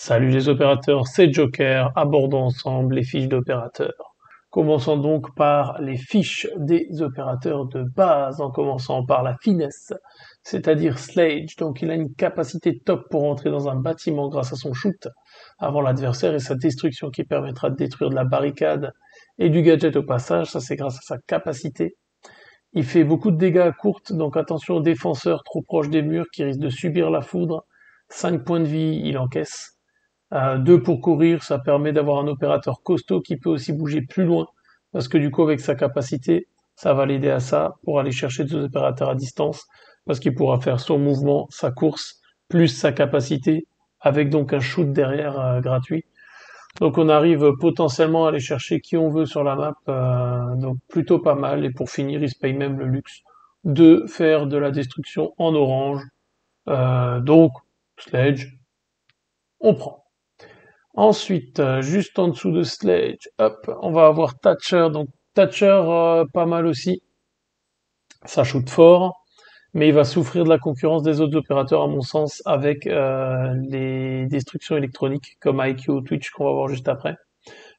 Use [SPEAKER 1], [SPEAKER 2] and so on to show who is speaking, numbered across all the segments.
[SPEAKER 1] Salut les opérateurs, c'est Joker, abordons ensemble les fiches d'opérateurs. Commençons donc par les fiches des opérateurs de base, en commençant par la finesse, c'est-à-dire Slade. Donc il a une capacité top pour entrer dans un bâtiment grâce à son shoot avant l'adversaire et sa destruction qui permettra de détruire de la barricade et du gadget au passage, ça c'est grâce à sa capacité. Il fait beaucoup de dégâts à courte, donc attention aux défenseurs trop proches des murs qui risquent de subir la foudre. 5 points de vie, il encaisse. 2 pour courir, ça permet d'avoir un opérateur costaud qui peut aussi bouger plus loin, parce que du coup avec sa capacité, ça va l'aider à ça pour aller chercher des opérateurs à distance, parce qu'il pourra faire son mouvement, sa course, plus sa capacité, avec donc un shoot derrière gratuit. Donc on arrive potentiellement à aller chercher qui on veut sur la map, donc plutôt pas mal, et pour finir, il se paye même le luxe de faire de la destruction en orange. Donc, Sledge, on prend. Ensuite, juste en dessous de Sledge, hop, on va avoir Thatcher. Donc Thatcher, pas mal aussi. Ça shoot fort, mais il va souffrir de la concurrence des autres opérateurs, à mon sens, avec les destructions électroniques comme IQ ou Twitch qu'on va voir juste après.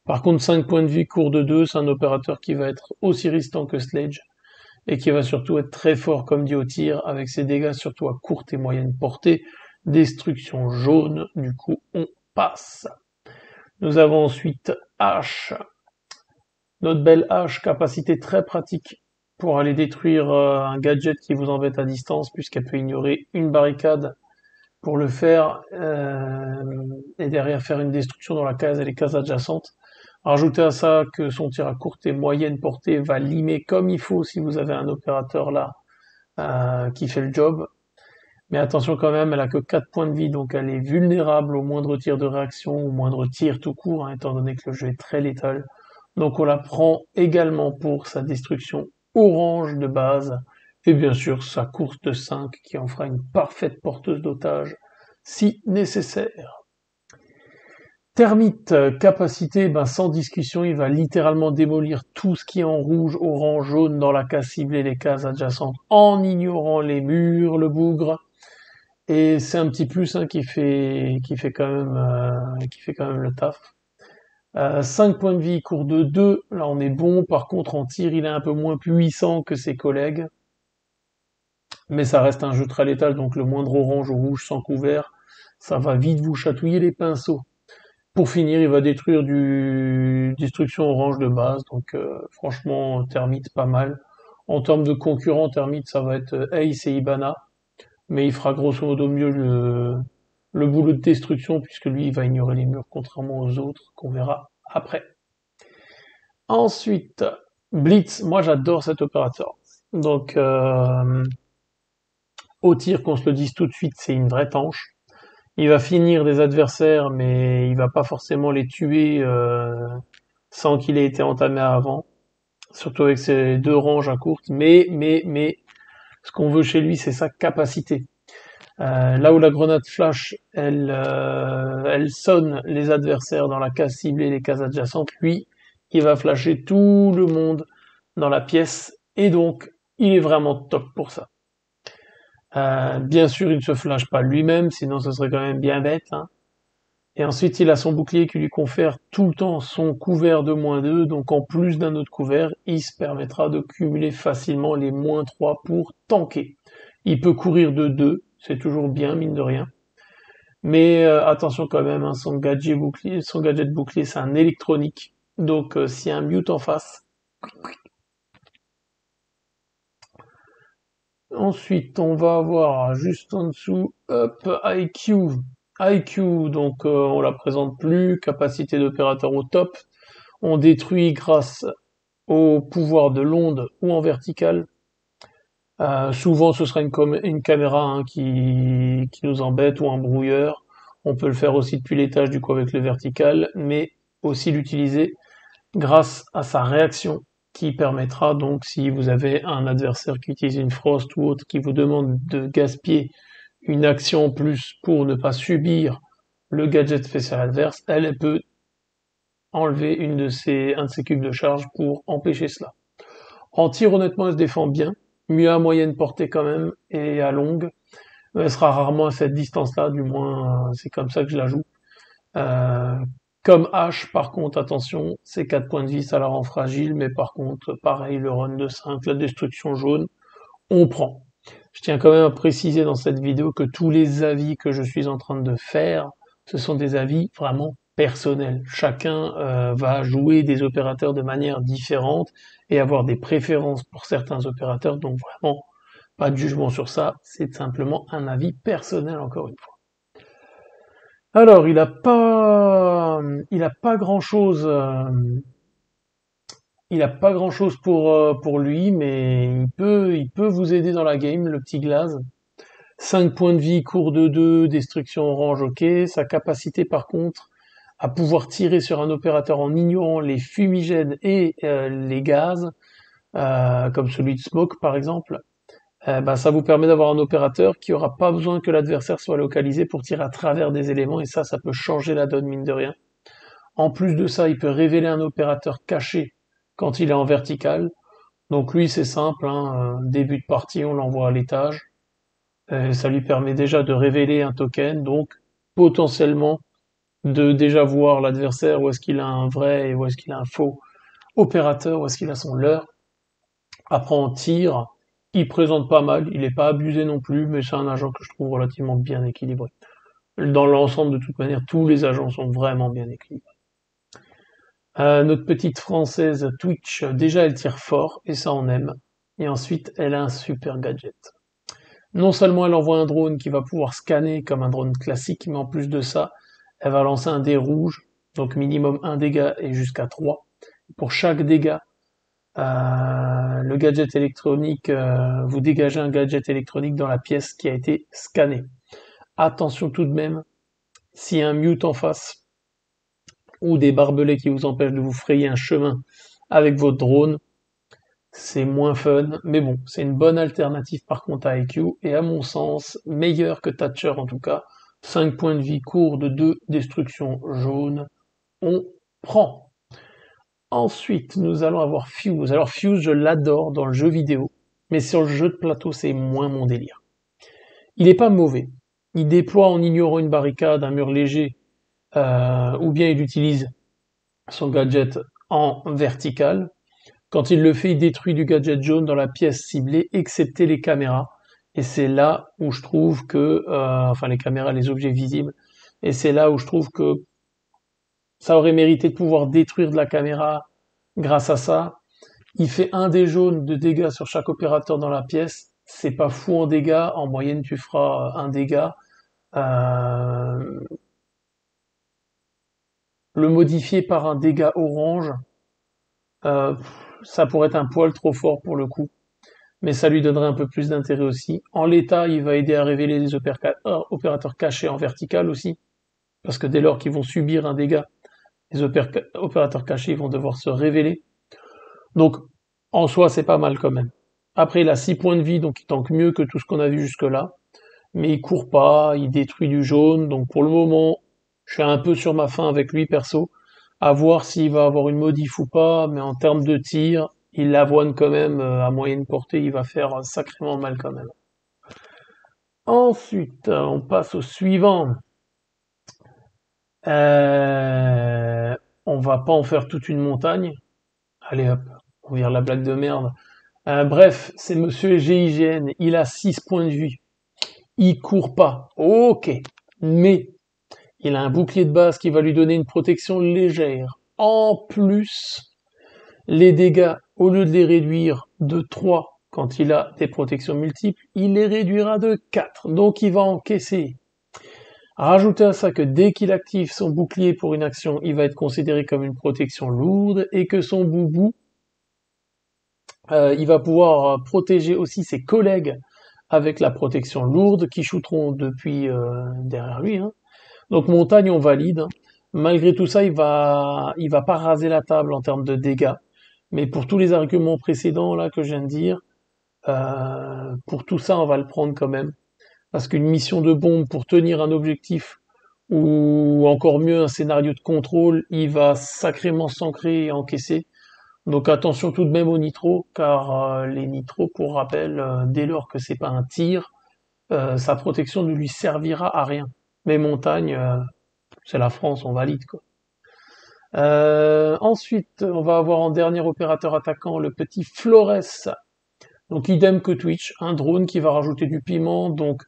[SPEAKER 1] Par contre, 5 points de vie, court de 2, c'est un opérateur qui va être aussi risquant que Sledge et qui va surtout être très fort comme dit au tir, avec ses dégâts surtout à courte et moyenne portée. Destruction jaune, du coup on passe. Nous avons ensuite H. Notre belle H, capacité très pratique pour aller détruire un gadget qui vous embête à distance, puisqu'elle peut ignorer une barricade pour le faire, et derrière faire une destruction dans la case et les cases adjacentes. Rajoutez à ça que son tir à courte et moyenne portée va limer comme il faut si vous avez un opérateur là qui fait le job. Mais attention quand même, elle a que 4 points de vie, donc elle est vulnérable au moindre tir de réaction, au moindre tir tout court, hein, étant donné que le jeu est très létal. Donc on la prend également pour sa destruction orange de base, et bien sûr sa course de 5 qui en fera une parfaite porteuse d'otages si nécessaire. Termite, capacité, ben sans discussion, il va littéralement démolir tout ce qui est en rouge, orange, jaune dans la case ciblée, les cases adjacentes, en ignorant les murs, le bougre. Et c'est un petit plus hein, qui fait quand même le taf. 5 points de vie, court de 2, là on est bon, par contre en tir il est un peu moins puissant que ses collègues, mais ça reste un jeu très létal, donc le moindre orange ou rouge sans couvert, ça va vite vous chatouiller les pinceaux. Pour finir, il va détruire du destruction orange de base, donc franchement Termite pas mal. En termes de concurrents, Termite ça va être Ace et Ibana, mais il fera grosso modo mieux le boulot de destruction, puisque lui il va ignorer les murs contrairement aux autres qu'on verra après. Ensuite, Blitz, moi j'adore cet opérateur. Donc au tir, qu'on se le dise tout de suite, c'est une vraie tanche. Il va finir des adversaires, mais il va pas forcément les tuer sans qu'il ait été entamé avant. Surtout avec ses 2 ranges à courte. Mais, ce qu'on veut chez lui, c'est sa capacité. Là où la grenade flash, elle sonne les adversaires dans la case ciblée, les cases adjacentes, lui, il va flasher tout le monde dans la pièce, et donc, il est vraiment top pour ça. Bien sûr, il ne se flash pas lui-même, sinon ce serait quand même bien bête, hein. Et ensuite, il a son bouclier qui lui confère tout le temps son couvert de -2, donc en plus d'un autre couvert, il se permettra de cumuler facilement les -3 pour tanker. Il peut courir de 2, c'est toujours bien, mine de rien. Mais attention quand même, hein, son gadget bouclier, c'est un électronique. Donc s'il y a un mute en face. Ensuite, on va avoir juste en dessous, hop, IQ. IQ, donc on la présente plus, capacité d'opérateur au top. On détruit grâce au pouvoir de l'onde ou en vertical. Souvent, ce sera une caméra hein, qui nous embête ou un brouilleur. On peut le faire aussi depuis l'étage du coup avec le vertical, mais aussi l'utiliser grâce à sa réaction qui permettra donc si vous avez un adversaire qui utilise une frost ou autre qui vous demande de gaspiller une action en plus pour ne pas subir le gadget spécial adverse, elle peut enlever un de ses cubes de charge pour empêcher cela. En tir, honnêtement, elle se défend bien, mieux à moyenne portée quand même, et à longue. Elle sera rarement à cette distance-là, du moins c'est comme ça que je la joue. Euh, Comme H, par contre, attention, c'est 4 points de vie, ça la rend fragile, mais par contre, pareil, le run de 5, la destruction jaune, on prend. Je tiens quand même à préciser dans cette vidéo que tous les avis que je suis en train de faire, ce sont des avis vraiment personnels. Chacun va jouer des opérateurs de manière différente et avoir des préférences pour certains opérateurs, donc vraiment pas de jugement sur ça, c'est simplement un avis personnel encore une fois. Alors, il a pas grand-chose, pour lui, mais il peut vous aider dans la game, le petit Glaze. 5 points de vie, cours de 2, destruction orange, ok. Sa capacité par contre à pouvoir tirer sur un opérateur en ignorant les fumigènes et les gaz, comme celui de Smoke par exemple, bah, ça vous permet d'avoir un opérateur qui aura pas besoin que l'adversaire soit localisé pour tirer à travers des éléments, et ça peut changer la donne mine de rien. En plus de ça, il peut révéler un opérateur caché quand il est en vertical. Donc lui c'est simple, hein, début de partie on l'envoie à l'étage. Ça lui permet déjà de révéler un token, donc potentiellement de déjà voir l'adversaire où est-ce qu'il a un vrai et où est-ce qu'il a un faux opérateur, où est-ce qu'il a son leurre. Après en tir, il présente pas mal, il n'est pas abusé non plus, mais c'est un agent que je trouve relativement bien équilibré. Dans l'ensemble, de toute manière, tous les agents sont vraiment bien équilibrés. Notre petite française Twitch, déjà elle tire fort, et ça on aime. Et ensuite, elle a un super gadget. Non seulement elle envoie un drone qui va pouvoir scanner comme un drone classique, mais en plus de ça, elle va lancer un dé rouge, donc minimum 1 dégât et jusqu'à 3. Pour chaque dégât, le gadget électronique, vous dégagez un gadget électronique dans la pièce qui a été scannée. Attention tout de même, s'il y a un mute en face, ou des barbelés qui vous empêchent de vous frayer un chemin avec votre drone, c'est moins fun, mais bon, c'est une bonne alternative par contre à IQ, et à mon sens, meilleur que Thatcher en tout cas. 5 points de vie court de 2, destruction jaune, on prend. Ensuite, nous allons avoir Fuse. Alors Fuse, je l'adore dans le jeu vidéo, mais sur le jeu de plateau, c'est moins mon délire. Il est pas mauvais. Il déploie en ignorant une barricade, un mur léger, ou bien il utilise son gadget en vertical. Quand il le fait, il détruit du gadget jaune dans la pièce ciblée, excepté les caméras. Et c'est là où je trouve que, enfin les caméras, les objets visibles, et c'est là où je trouve que ça aurait mérité de pouvoir détruire de la caméra grâce à ça. Il fait un dé jaune de dégâts sur chaque opérateur dans la pièce. C'est pas fou en dégâts. En moyenne, tu feras un dégât. Euh, le modifier par un dégât orange, euh, ça pourrait être un poil trop fort pour le coup. Mais ça lui donnerait un peu plus d'intérêt aussi. En l'état, il va aider à révéler les opérateurs cachés en vertical aussi, parce que dès lors qu'ils vont subir un dégât, les opérateurs cachés vont devoir se révéler. Donc, en soi, c'est pas mal quand même. Après, il a 6 points de vie, donc il tank mieux que tout ce qu'on a vu jusque-là. Mais il court pas, il détruit du jaune, donc pour le moment, je suis un peu sur ma faim avec lui perso, à voir s'il va avoir une modif ou pas, mais en termes de tir, il l'avoine quand même à moyenne portée, il va faire sacrément mal quand même. Ensuite, on passe au suivant. Euh, on va pas en faire toute une montagne. Allez hop, on vire la blague de merde. Bref, c'est Monsieur GIGN, il a 6 points de vie. Il court pas, ok, mais il a un bouclier de base qui va lui donner une protection légère. En plus, les dégâts, au lieu de les réduire de 3 quand il a des protections multiples, il les réduira de 4. Donc il va encaisser. Rajoutez à ça que dès qu'il active son bouclier pour une action, il va être considéré comme une protection lourde et que son boubou, il va pouvoir protéger aussi ses collègues avec la protection lourde qui shooteront depuis derrière lui. Hein. Donc montagne, on valide. Hein. Malgré tout ça, il va pas raser la table en termes de dégâts. Mais pour tous les arguments précédents là que je viens de dire, pour tout ça, on va le prendre quand même. Parce qu'une mission de bombe pour tenir un objectif, ou encore mieux un scénario de contrôle, il va sacrément s'ancrer et encaisser. Donc attention tout de même aux nitros, car les nitros, pour rappel, dès lors que c'est pas un tir, sa protection ne lui servira à rien. Mais montagne, c'est la France, on valide quoi. Ensuite, on va avoir en dernier opérateur attaquant le petit Flores. Donc idem que Twitch, un drone qui va rajouter du piment, donc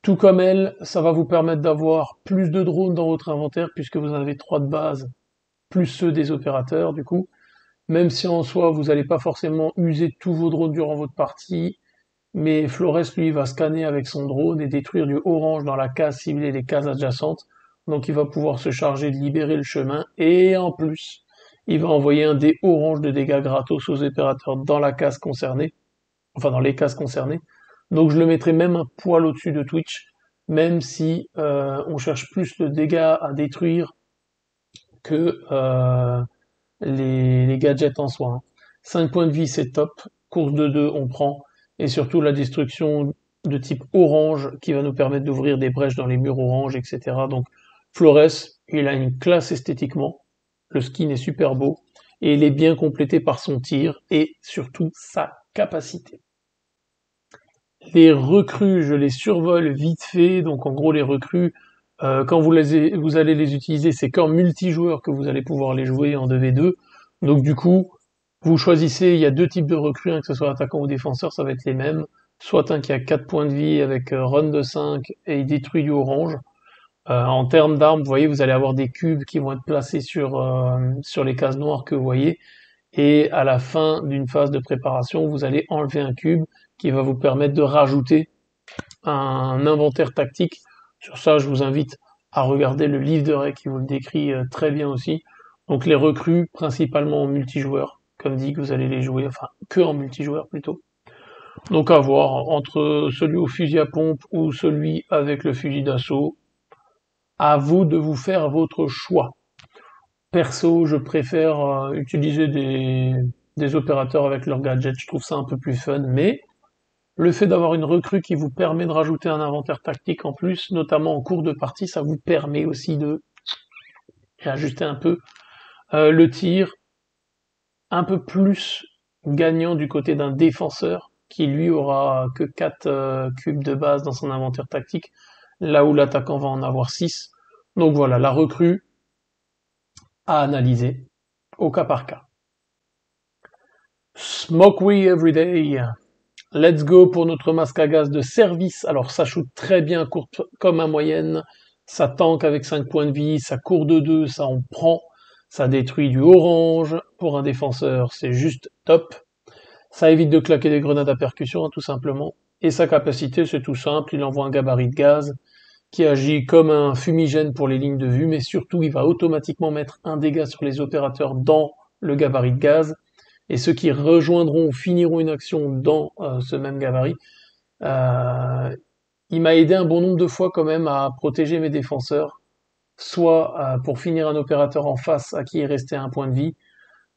[SPEAKER 1] tout comme elle, ça va vous permettre d'avoir plus de drones dans votre inventaire puisque vous en avez 3 de base, plus ceux des opérateurs du coup. Même si en soi vous n'allez pas forcément user tous vos drones durant votre partie, mais Flores lui va scanner avec son drone et détruire du orange dans la case ciblée et les cases adjacentes. Donc il va pouvoir se charger de libérer le chemin et en plus il va envoyer un dé orange de dégâts gratos aux opérateurs dans la case concernée, enfin dans les cases concernées. Donc je le mettrai même un poil au-dessus de Twitch, même si on cherche plus le dégât à détruire que les gadgets en soi. Hein. 5 points de vie c'est top, course de 2 on prend, et surtout la destruction de type orange qui va nous permettre d'ouvrir des brèches dans les murs orange, etc. Donc Flores, il a une classe esthétiquement, le skin est super beau, et il est bien complété par son tir, et surtout sa capacité. Les recrues, je les survole vite fait, donc en gros les recrues, quand vous allez les utiliser, c'est qu'en multijoueur que vous allez pouvoir les jouer en 2v2, donc du coup, vous choisissez, il y a 2 types de recrues, hein, que ce soit attaquant ou défenseur, ça va être les mêmes, soit un qui a 4 points de vie avec run de 5 et il détruit du orange. En termes d'armes, vous voyez, vous allez avoir des cubes qui vont être placés sur les cases noires que vous voyez, et à la fin d'une phase de préparation, vous allez enlever un cube qui va vous permettre de rajouter un inventaire tactique. Sur ça, je vous invite à regarder le livre de Ray qui vous le décrit très bien aussi. Donc les recrues, principalement en multijoueur, comme dit que vous allez les jouer, enfin que en multijoueur plutôt. Donc à voir, entre celui au fusil à pompe ou celui avec le fusil d'assaut, à vous de vous faire votre choix. Perso, je préfère utiliser des opérateurs avec leurs gadgets, je trouve ça un peu plus fun, mais le fait d'avoir une recrue qui vous permet de rajouter un inventaire tactique en plus, notamment en cours de partie, ça vous permet aussi de ajuster un peu le tir, un peu plus gagnant du côté d'un défenseur qui lui aura que 4 cubes de base dans son inventaire tactique, là où l'attaquant va en avoir 6. Donc voilà, la recrue à analyser au cas par cas. Smoke we every day. Let's go pour notre masque à gaz de service. Alors ça shoot très bien courte comme à moyenne, ça tank avec 5 points de vie, ça court de 2, ça en prend, ça détruit du orange. Pour un défenseur, c'est juste top. Ça évite de claquer des grenades à percussion, hein, tout simplement. Et sa capacité, c'est tout simple, il envoie un gabarit de gaz qui agit comme un fumigène pour les lignes de vue, mais surtout il va automatiquement mettre un dégât sur les opérateurs dans le gabarit de gaz, et ceux qui rejoindront ou finiront une action dans ce même gabarit. Il m'a aidé un bon nombre de fois quand même à protéger mes défenseurs, soit pour finir un opérateur en face à qui il restait un point de vie,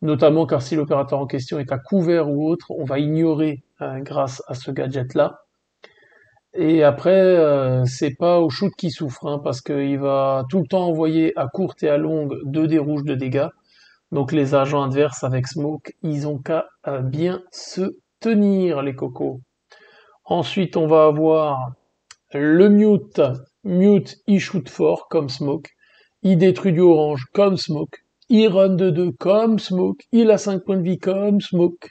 [SPEAKER 1] notamment car si l'opérateur en question est à couvert ou autre, on va ignorer grâce à ce gadget-là. Et après, c'est pas au shoot qui souffre, hein, parce qu'il va tout le temps envoyer à courte et à longue 2 dés rouges de dégâts. Donc les agents adverses avec Smoke, ils ont qu'à bien se tenir, les cocos. Ensuite, on va avoir le Mute. Mute, il shoot fort, comme Smoke. Il détruit du orange, comme Smoke. Il run de 2, comme Smoke. Il a 5 points de vie, comme Smoke.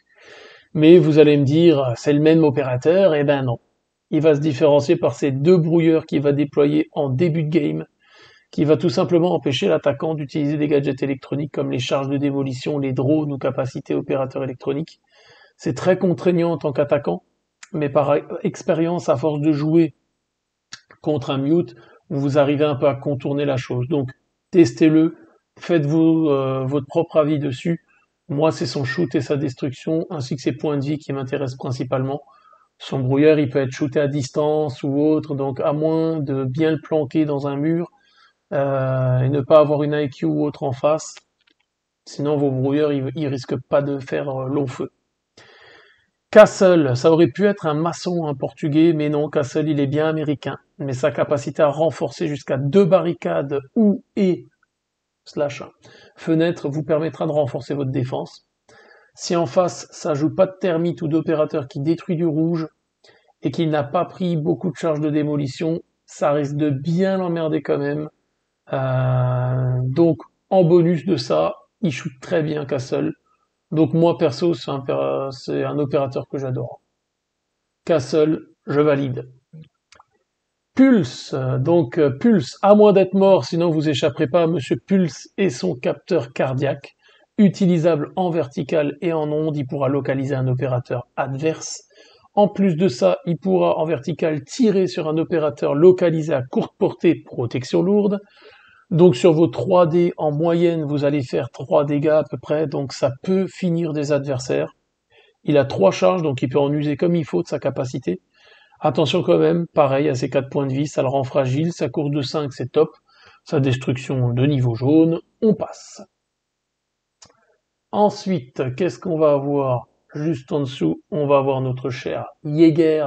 [SPEAKER 1] Mais vous allez me dire, c'est le même opérateur? Eh ben non. Il va se différencier par ces 2 brouilleurs qu'il va déployer en début de game, qui va tout simplement empêcher l'attaquant d'utiliser des gadgets électroniques comme les charges de démolition, les drones ou capacités opérateurs électroniques. C'est très contraignant en tant qu'attaquant, mais par expérience, à force de jouer contre un mute, vous arrivez un peu à contourner la chose. Donc, testez-le, faites-vous votre propre avis dessus. Moi, c'est son shoot et sa destruction, ainsi que ses points de vie qui m'intéressent principalement. Son brouilleur, il peut être shooté à distance ou autre, donc à moins de bien le planquer dans un mur et ne pas avoir une IQ ou autre en face. Sinon, vos brouilleurs, ils risquent pas de faire long feu. Castle, ça aurait pu être un maçon, un portugais, mais non, Castle, il est bien américain. Mais sa capacité à renforcer jusqu'à 2 barricades ou et slash fenêtres vous permettra de renforcer votre défense. Si en face, ça joue pas de termite ou d'opérateur qui détruit du rouge et qu'il n'a pas pris beaucoup de charges de démolition, ça risque de bien l'emmerder quand même. Donc en bonus de ça, il shoot très bien Castle. Donc moi perso, c'est un opérateur que j'adore. Castle, je valide. Pulse, Pulse, à moins d'être mort, sinon vous échapperez pas à Monsieur Pulse et son capteur cardiaque. Utilisable en vertical et en onde, il pourra localiser un opérateur adverse. En plus de ça, il pourra en vertical tirer sur un opérateur localisé à courte portée, protection lourde. Donc sur vos 3D, en moyenne, vous allez faire 3 dégâts à peu près, donc ça peut finir des adversaires. Il a 3 charges, donc il peut en user comme il faut de sa capacité. Attention quand même, pareil, à ses 4 points de vie, ça le rend fragile, sa course de 5 c'est top, sa destruction de niveau jaune, on passe. Ensuite, qu'est-ce qu'on va avoir? Juste en dessous, on va avoir notre cher Jäger.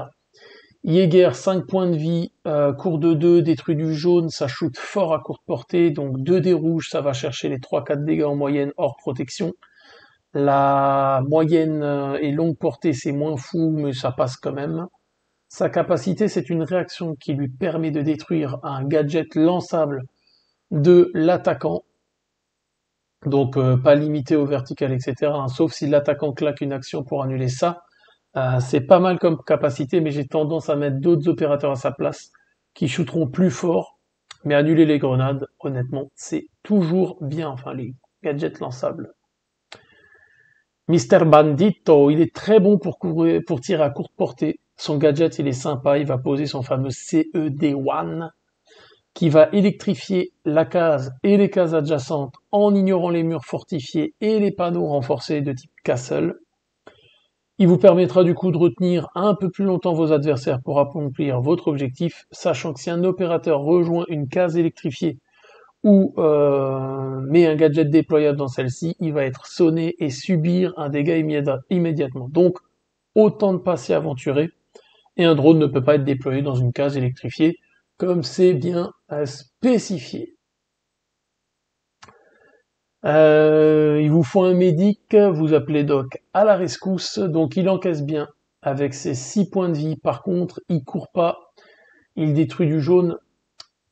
[SPEAKER 1] Jäger, 5 points de vie, cours de 2, détruit du jaune, ça shoot fort à courte portée, donc 2 dés rouges, ça va chercher les 3-4 dégâts en moyenne hors protection. La moyenne et longue portée, c'est moins fou, mais ça passe quand même. Sa capacité, c'est une réaction qui lui permet de détruire un gadget lançable de l'attaquant. Donc pas limité au vertical, etc. Hein, sauf si l'attaquant claque une action pour annuler ça. C'est pas mal comme capacité, mais j'ai tendance à mettre d'autres opérateurs à sa place qui shooteront plus fort. Mais annuler les grenades, honnêtement, c'est toujours bien. Enfin, les gadgets lançables. Mister Bandito, il est très bon pour courir, pour tirer à courte portée. Son gadget, il est sympa. Il va poser son fameux CED1 qui va électrifier la case et les cases adjacentes en ignorant les murs fortifiés et les panneaux renforcés de type Castle. Il vous permettra du coup de retenir un peu plus longtemps vos adversaires pour accomplir votre objectif, sachant que si un opérateur rejoint une case électrifiée ou met un gadget déployable dans celle-ci, il va être sonné et subir un dégât immédiatement. Donc, autant ne pas s'y aventurer, et un drone ne peut pas être déployé dans une case électrifiée, comme c'est bien spécifié. Il vous faut un médic, vous appelez Doc à la rescousse, donc il encaisse bien avec ses 6 points de vie. Par contre, il court pas, il détruit du jaune.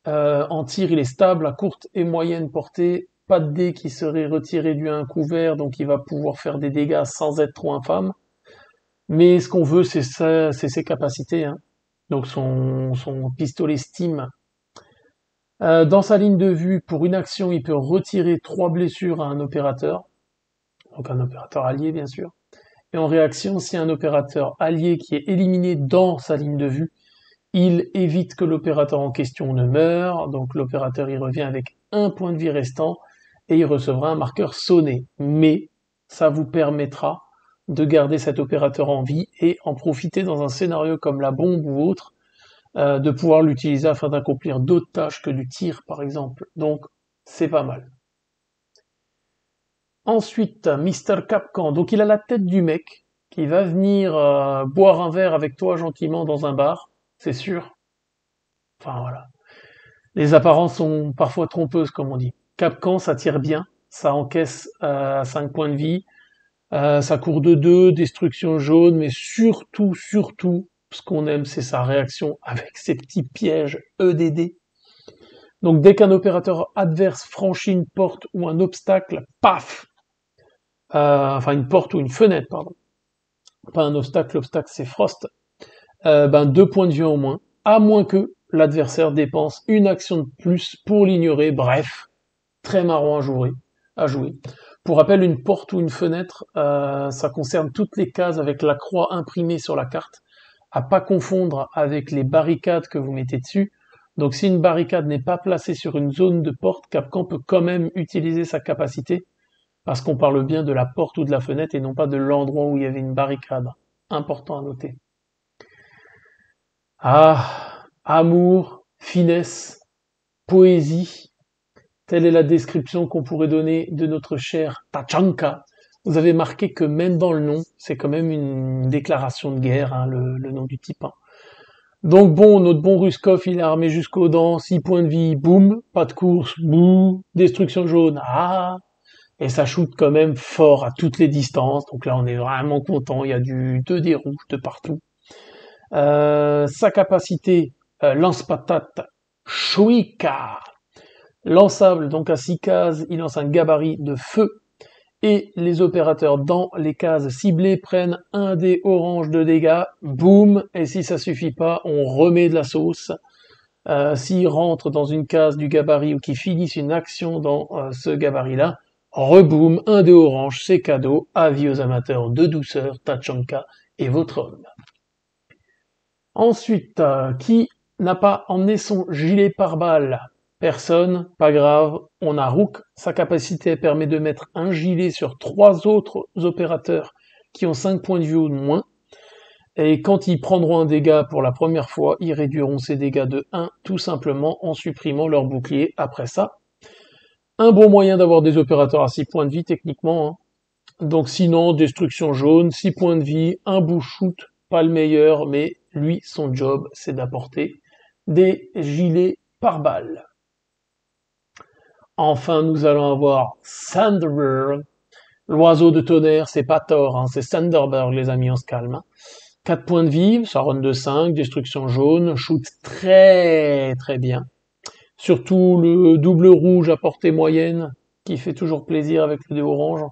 [SPEAKER 1] En tir, il est stable à courte et moyenne portée, pas de dés qui serait retiré du 1 couvert, donc il va pouvoir faire des dégâts sans être trop infâme. Mais ce qu'on veut, c'est ses capacités, hein. Donc son pistolet Steam. Dans sa ligne de vue, pour une action, il peut retirer 3 blessures à un opérateur, donc un opérateur allié bien sûr. Et en réaction, si un opérateur allié qui est éliminé dans sa ligne de vue, il évite que l'opérateur en question ne meure, donc l'opérateur y revient avec 1 point de vie restant, et il recevra un marqueur sonné. Mais ça vous permettra de garder cet opérateur en vie et en profiter dans un scénario comme la bombe ou autre, de pouvoir l'utiliser afin d'accomplir d'autres tâches que du tir par exemple. Donc c'est pas mal. Ensuite, Mister Capcan, donc il a la tête du mec qui va venir boire un verre avec toi gentiment dans un bar, c'est sûr. Enfin voilà. Les apparences sont parfois trompeuses comme on dit. Capcan, ça tire bien, ça encaisse à 5 points de vie, ça court de 2, destruction jaune, mais surtout, ce qu'on aime, c'est sa réaction avec ses petits pièges EDD. Donc dès qu'un opérateur adverse franchit une porte ou un obstacle, paf enfin une porte ou une fenêtre, pardon. Pas un obstacle, l'obstacle c'est Frost. 2 points de vie en moins, à moins que l'adversaire dépense une action de plus pour l'ignorer. Bref, très marrant à jouer. Pour rappel, une porte ou une fenêtre, ça concerne toutes les cases avec la croix imprimée sur la carte, à pas confondre avec les barricades que vous mettez dessus. Donc si une barricade n'est pas placée sur une zone de porte, Capcan peut quand même utiliser sa capacité, parce qu'on parle bien de la porte ou de la fenêtre et non pas de l'endroit où il y avait une barricade. Important à noter. Ah, amour, finesse, poésie, telle est la description qu'on pourrait donner de notre cher Tachanka. Vous avez marqué que même dans le nom, c'est quand même une déclaration de guerre, hein, le nom du type. Hein. Donc bon, notre bon Ruskov, il est armé jusqu'aux dents, 6 points de vie, boum, pas de course, bouh, destruction jaune, ah, et ça shoot quand même fort à toutes les distances, donc là on est vraiment content, il y a du 2D rouge de partout. Sa capacité lance-patate Shuika. Lançable, donc à 6 cases, il lance un gabarit de feu. Et les opérateurs dans les cases ciblées prennent un dé orange de dégâts, boum, et si ça suffit pas, on remet de la sauce. S'ils rentrent dans une case du gabarit ou qu'ils finissent une action dans ce gabarit-là, reboom, un dé orange, c'est cadeau, avis aux amateurs de douceur, Tachanka et votre homme. Ensuite, qui n'a pas emmené son gilet pare-balles? Personne, pas grave, on a Rook, sa capacité permet de mettre un gilet sur 3 autres opérateurs qui ont 5 points de vue ou de moins, et quand ils prendront un dégât pour la première fois, ils réduiront ces dégâts de 1 tout simplement en supprimant leur bouclier après ça. Un bon moyen d'avoir des opérateurs à 6 points de vie techniquement, hein. Donc sinon, destruction jaune, 6 points de vie, un bush-shoot, pas le meilleur, mais lui, son job, c'est d'apporter des gilets pare-balles. Enfin, nous allons avoir Thunderbird. L'oiseau de tonnerre, c'est pas Thor, hein, c'est Thunderbird, les amis, on se calme. 4 points de vie, ça run de 5, destruction jaune, shoot très très bien. Surtout le double rouge à portée moyenne, qui fait toujours plaisir avec le dé orange.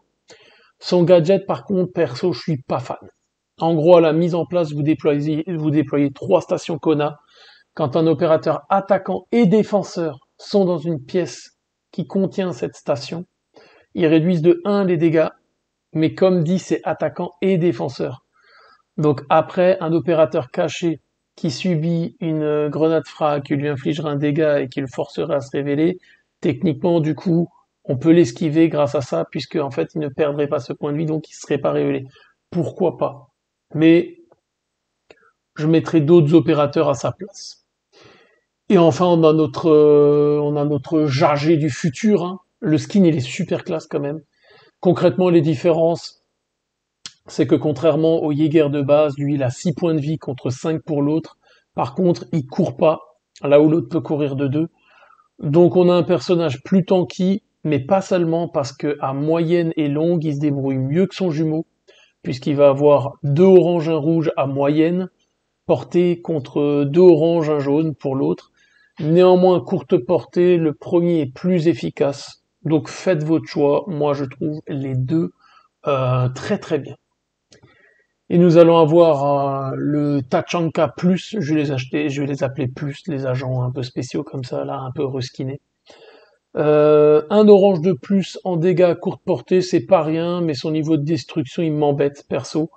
[SPEAKER 1] Son gadget, par contre, perso, je suis pas fan. En gros, à la mise en place, vous déployez 3 stations Kona. Quand un opérateur attaquant et défenseur sont dans une pièce qui contient cette station, ils réduisent de 1 les dégâts, mais comme dit, c'est attaquant et défenseur. Donc après, un opérateur caché qui subit une grenade frag, qui lui infligera un dégât et qui le forcera à se révéler, techniquement, du coup, on peut l'esquiver grâce à ça, puisque en fait, il ne perdrait pas ce point de vie, donc il ne serait pas révélé. Pourquoi pas? Mais je mettrai d'autres opérateurs à sa place. Et enfin, on a notre Jargé du futur, hein. Le skin, il est super classe quand même. Concrètement, les différences, c'est que contrairement au Jäger de base, lui, il a 6 points de vie contre 5 pour l'autre. Par contre, il court pas, là où l'autre peut courir de 2. Donc on a un personnage plus tanky, mais pas seulement parce que à moyenne et longue, il se débrouille mieux que son jumeau, puisqu'il va avoir 2 oranges, 1 rouge à moyenne, portée contre 2 oranges, 1 jaune pour l'autre. Néanmoins, courte portée, le premier est plus efficace. Donc faites votre choix. Moi, je trouve les deux très très bien. Et nous allons avoir le Tachanka Plus. Je vais les acheter, je vais les appeler Plus, les agents un peu spéciaux comme ça, là, un peu reskinés. Un orange de plus en dégâts courte portée, c'est pas rien, mais son niveau de destruction, il m'embête, perso.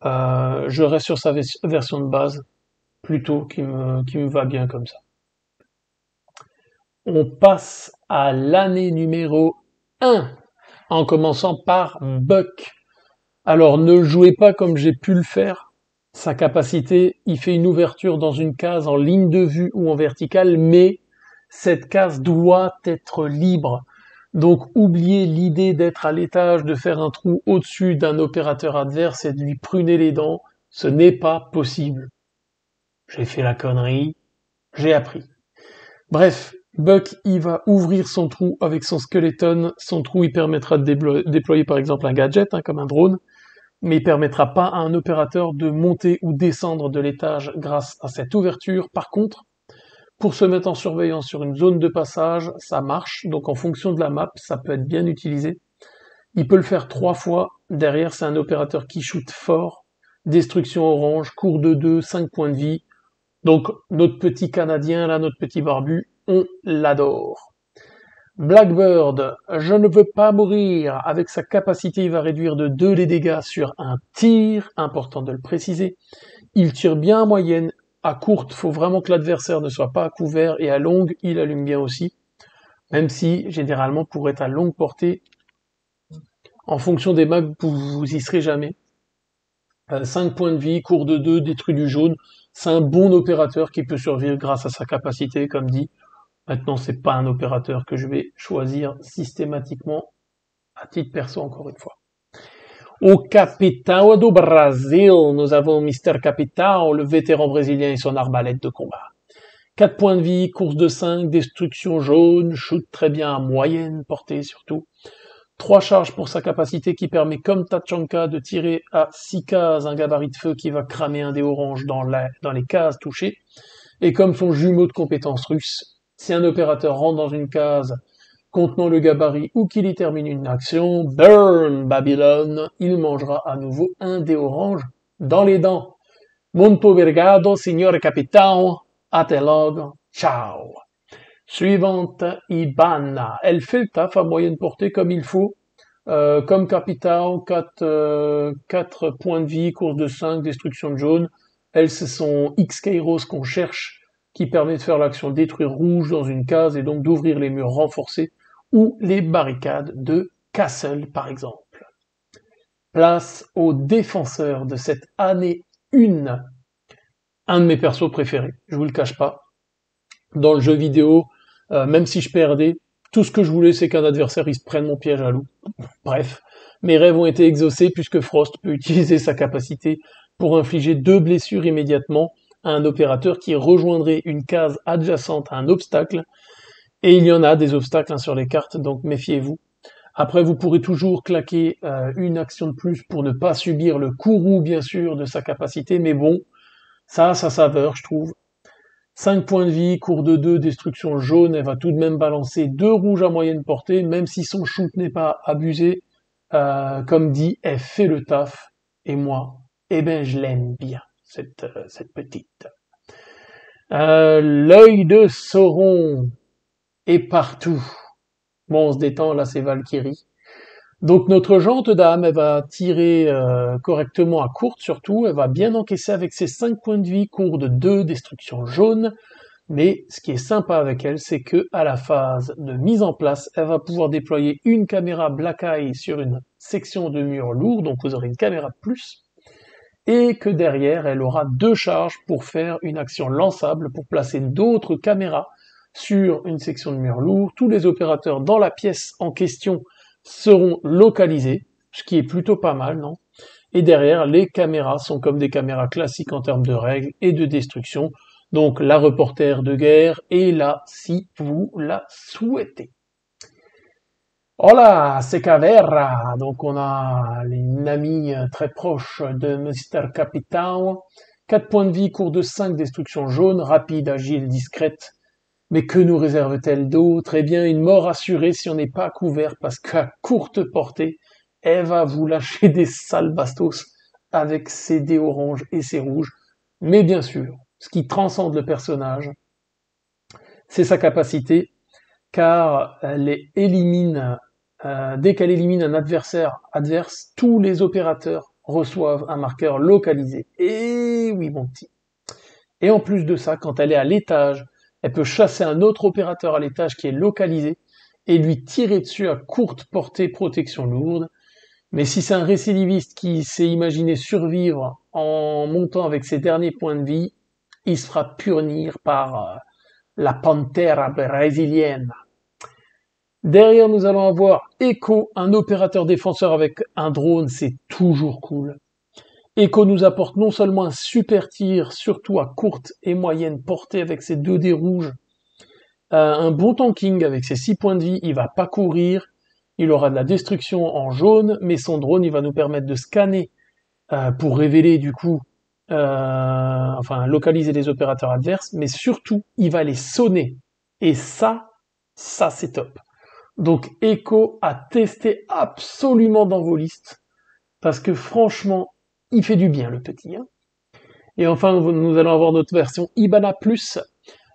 [SPEAKER 1] Je reste sur sa version de base, plutôt, qui me va bien comme ça. On passe à l'année numéro 1, en commençant par Buck. Alors ne le jouez pas comme j'ai pu le faire. Sa capacité, il fait une ouverture dans une case en ligne de vue ou en verticale, mais cette case doit être libre. Donc oubliez l'idée d'être à l'étage, de faire un trou au-dessus d'un opérateur adverse et de lui pruner les dents. Ce n'est pas possible. J'ai fait la connerie, j'ai appris. Bref, Buck, il va ouvrir son trou avec son skeleton. Son trou, il permettra de déployer par exemple un gadget, hein, comme un drone, mais il permettra pas à un opérateur de monter ou descendre de l'étage grâce à cette ouverture. Par contre, pour se mettre en surveillance sur une zone de passage, ça marche. Donc en fonction de la map, ça peut être bien utilisé. Il peut le faire 3 fois. Derrière, c'est un opérateur qui shoot fort. Destruction orange, cours de 2, 5 points de vie. Donc notre petit Canadien, là, notre petit barbu, on l'adore. Blackbird, je ne veux pas mourir. Avec sa capacité, il va réduire de 2 les dégâts sur un tir, important de le préciser. Il tire bien en moyenne. À courte, faut vraiment que l'adversaire ne soit pas à couvert, et à longue, il allume bien aussi. Même si, généralement, pour être à longue portée, en fonction des mags, vous y serez jamais. 5 points de vie, cours de 2, détruit du jaune. C'est un bon opérateur qui peut survivre grâce à sa capacité, comme dit. Maintenant, c'est pas un opérateur que je vais choisir systématiquement à titre perso, encore une fois. Au Capitão do Brasil, nous avons Mister Capitão, le vétéran brésilien et son arbalète de combat. 4 points de vie, course de 5, destruction jaune, shoot très bien à moyenne portée surtout. 3 charges pour sa capacité qui permet, comme Tachanka, de tirer à 6 cases un gabarit de feu qui va cramer un dé orange dans les cases touchées. Et comme son jumeau de compétences russe, Si un opérateur rentre dans une case contenant le gabarit ou qu'il y termine une action, burn Babylone, il mangera à nouveau un dé orange dans les dents. Muito obrigado, signore capitão, até logo, ciao. Suivante, Ibana. Elle fait le taf à moyenne portée comme il faut. Comme Capitao, 4 points de vie, course de 5, destruction de jaune. Elle, c'est son X-Kairos qu'on cherche, qui permet de faire l'action détruire rouge dans une case et donc d'ouvrir les murs renforcés ou les barricades de Castle, par exemple. Place aux défenseurs de cette année 1. Un de mes persos préférés, je vous le cache pas. Dans le jeu vidéo, même si je perdais, tout ce que je voulais, c'est qu'un adversaire il se prenne mon piège à loup. Bref, mes rêves ont été exaucés puisque Frost peut utiliser sa capacité pour infliger 2 blessures immédiatement à un opérateur qui rejoindrait une case adjacente à un obstacle. Et il y en a des obstacles sur les cartes, donc méfiez-vous. Après, vous pourrez toujours claquer une action de plus pour ne pas subir le courroux, bien sûr, de sa capacité, mais bon, ça a sa saveur, je trouve. 5 points de vie, cours de 2, destruction jaune, elle va tout de même balancer 2 rouges à moyenne portée, même si son shoot n'est pas abusé. Comme dit, elle fait le taf. Et moi, eh ben je l'aime bien, cette petite. L'œil de Sauron est partout. Bon, on se détend, là c'est Valkyrie. Donc notre jante dame, elle va tirer correctement à courte surtout, elle va bien encaisser avec ses 5 points de vie, cours de 2, destruction jaune, mais ce qui est sympa avec elle, c'est que à la phase de mise en place, elle va pouvoir déployer une caméra Black Eye sur une section de mur lourd, donc vous aurez une caméra de plus, et que derrière, elle aura 2 charges pour faire une action lançable, pour placer d'autres caméras sur une section de mur lourd. Tous les opérateurs dans la pièce en question seront localisés, ce qui est plutôt pas mal, non? Et derrière, les caméras sont comme des caméras classiques en termes de règles et de destruction, donc la reporter de guerre est là si vous la souhaitez. Hola, c'est Cavera, donc on a une amie très proche de Mr. Capitão, 4 points de vie, cours de 5, destruction jaune, rapide, agile, discrète. Mais que nous réserve-t-elle d'autre? Eh bien, une mort assurée si on n'est pas couvert, parce qu'à courte portée, elle va vous lâcher des sales bastos avec ses dés oranges et ses rouges. Mais bien sûr, ce qui transcende le personnage, c'est sa capacité, car elle élimine, dès qu'elle élimine un adversaire adverse, tous les opérateurs reçoivent un marqueur localisé. Et oui, mon petit. Et en plus de ça, quand elle est à l'étage, elle peut chasser un autre opérateur à l'étage qui est localisé et lui tirer dessus à courte portée protection lourde. Mais si c'est un récidiviste qui s'est imaginé survivre en montant avec ses derniers points de vie, il se fera punir par la Pantera brésilienne. Derrière, nous allons avoir Echo, un opérateur défenseur avec un drone, c'est toujours cool. Echo nous apporte non seulement un super tir, surtout à courte et moyenne portée avec ses 2 dés rouges, un bon tanking avec ses 6 points de vie, il va pas courir, il aura de la destruction en jaune, mais son drone il va nous permettre de scanner pour révéler du coup, localiser les opérateurs adverses, mais surtout il va les sonner. Et ça c'est top. Donc Echo à tester absolument dans vos listes, parce que franchement, il fait du bien, le petit. Hein. Et enfin, nous allons avoir notre version Ibana Plus.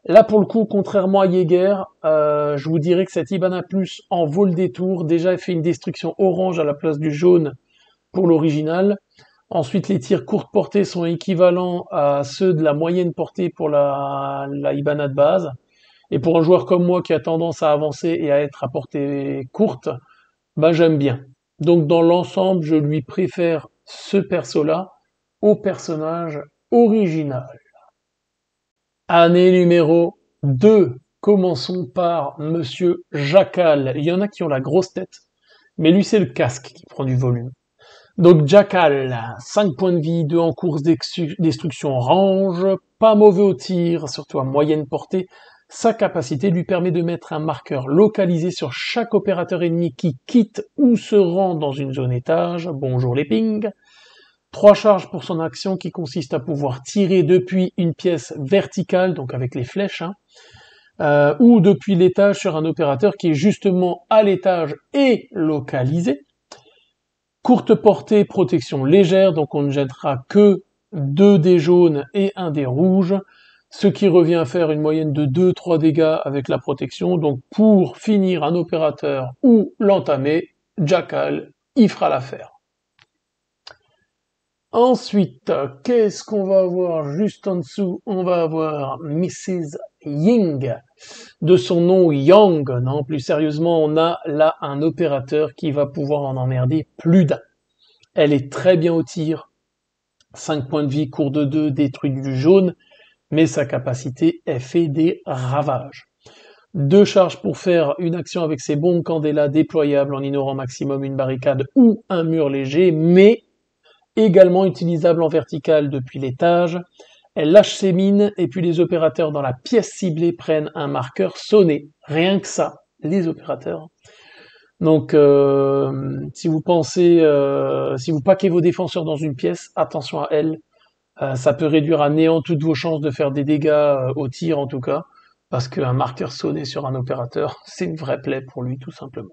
[SPEAKER 1] Là, pour le coup, contrairement à Jäger, je vous dirais que cette Ibana Plus en vaut le détour. Déjà, elle fait une destruction orange à la place du jaune pour l'original. Ensuite, les tirs courte portée sont équivalents à ceux de la moyenne portée pour la Ibana de base. Et pour un joueur comme moi qui a tendance à avancer et à être à portée courte, ben j'aime bien. Donc dans l'ensemble, je lui préfère ce perso-là au personnage original. Année numéro 2. Commençons par Monsieur Jackal. Il y en a qui ont la grosse tête, mais lui c'est le casque qui prend du volume. Donc Jackal, 5 points de vie, 2 en course destruction range, pas mauvais au tir, surtout à moyenne portée. Sa capacité lui permet de mettre un marqueur localisé sur chaque opérateur ennemi qui quitte ou se rend dans une zone étage. Bonjour les pings. 3 charges pour son action qui consiste à pouvoir tirer depuis une pièce verticale, donc avec les flèches, ou depuis l'étage sur un opérateur qui est justement à l'étage et localisé. Courte portée, protection légère, donc on ne jettera que 2 dés jaunes et 1 dé rouge, ce qui revient à faire une moyenne de 2-3 dégâts avec la protection. Donc pour finir un opérateur ou l'entamer, Jackal, il fera l'affaire. Ensuite, qu'est-ce qu'on va avoir juste en dessous? On va avoir Mrs. Ying, de son nom Yang. Non, plus sérieusement, on a là un opérateur qui va pouvoir en emmerder plus d'un. Elle est très bien au tir, 5 points de vie, cours de 2, détruit du jaune, mais sa capacité, elle fait des ravages. 2 charges pour faire une action avec ses bombes Candela déployables en ignorant maximum une barricade ou un mur léger, mais également utilisable en vertical depuis l'étage. Elle lâche ses mines et puis les opérateurs dans la pièce ciblée prennent un marqueur sonné. Rien que ça, les opérateurs. Donc, si vous pensez, si vous paquez vos défenseurs dans une pièce, attention à elle. Ça peut réduire à néant toutes vos chances de faire des dégâts au tir en tout cas, parce qu'un marqueur sonné sur un opérateur, c'est une vraie plaie pour lui tout simplement.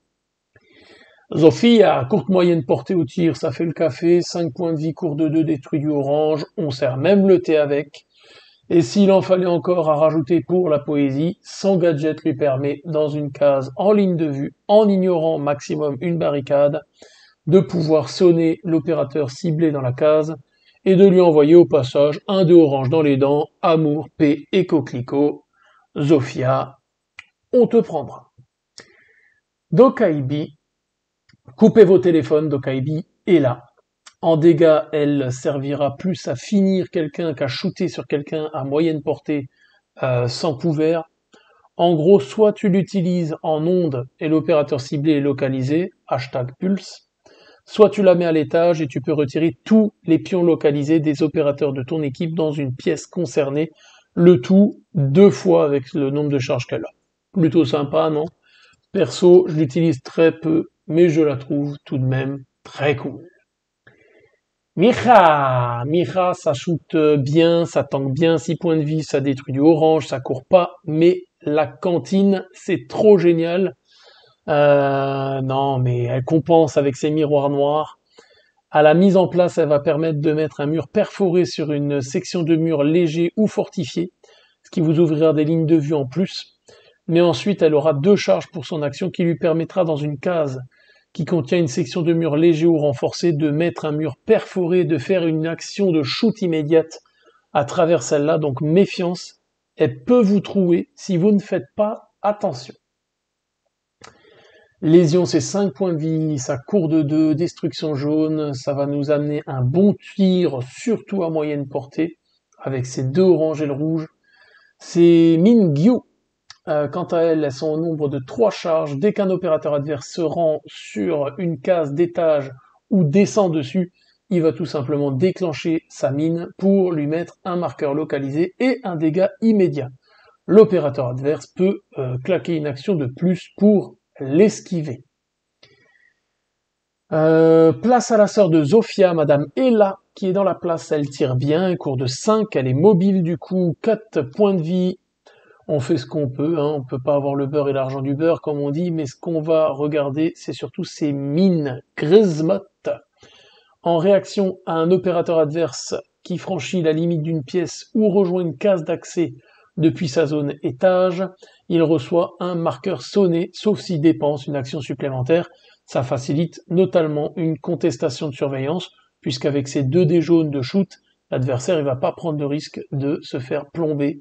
[SPEAKER 1] Zofia, courte moyenne portée au tir, ça fait le café, 5 points de vie, cours de 2, détruit du orange, on sert même le thé avec. Et s'il en fallait encore à rajouter pour la poésie, son gadget lui permet, dans une case en ligne de vue, en ignorant maximum une barricade, de pouvoir sonner l'opérateur ciblé dans la case et de lui envoyer au passage un dé orange dans les dents, amour, paix et coquelicot. Zofia, on te prendra. Dokaibi, coupez vos téléphones, Dokaibi est là. En dégâts, elle servira plus à finir quelqu'un qu'à shooter sur quelqu'un à moyenne portée sans couvert. En gros, soit tu l'utilises en onde et l'opérateur ciblé est localisé, #pulse, soit tu la mets à l'étage et tu peux retirer tous les pions localisés des opérateurs de ton équipe dans une pièce concernée, le tout 2 fois avec le nombre de charges qu'elle a. Plutôt sympa, non? Perso, je l'utilise très peu, mais je la trouve tout de même très cool. Micha, ça shoot bien, ça tank bien, 6 points de vie, ça détruit du orange, ça court pas, mais la cantine, c'est trop génial. Non, mais elle compense avec ses miroirs noirs. À la mise en place, elle va permettre de mettre un mur perforé sur une section de mur léger ou fortifié, ce qui vous ouvrira des lignes de vue en plus. Mais ensuite, elle aura 2 charges pour son action qui lui permettra dans une case qui contient une section de mur léger ou renforcé de mettre un mur perforé, de faire une action de shoot immédiate à travers celle-là. Donc méfiance, elle peut vous trouer si vous ne faites pas attention. Lésion, c'est 5 points de vie, ça court de 2, destruction jaune, ça va nous amener un bon tir, surtout à moyenne portée, avec ses 2 oranges et le rouge. C'est Mingyu. Quant à elles sont au nombre de 3 charges. Dès qu'un opérateur adverse se rend sur une case d'étage ou descend dessus, il va tout simplement déclencher sa mine pour lui mettre un marqueur localisé et un dégât immédiat. L'opérateur adverse peut claquer une action de plus pour l'esquiver. Place à la sœur de Zofia, Madame Ella, qui est dans la place, elle tire bien, elle court de 5, elle est mobile du coup, 4 points de vie. On fait ce qu'on peut, hein, on peut pas avoir le beurre et l'argent du beurre, comme on dit, mais ce qu'on va regarder, c'est surtout ses mines. Grismot. En réaction à un opérateur adverse qui franchit la limite d'une pièce ou rejoint une case d'accès depuis sa zone étage, il reçoit un marqueur sonné, sauf s'il dépense une action supplémentaire. Ça facilite notamment une contestation de surveillance, puisqu'avec ses 2 dés jaunes de shoot, l'adversaire il va pas prendre de risque de se faire plomber.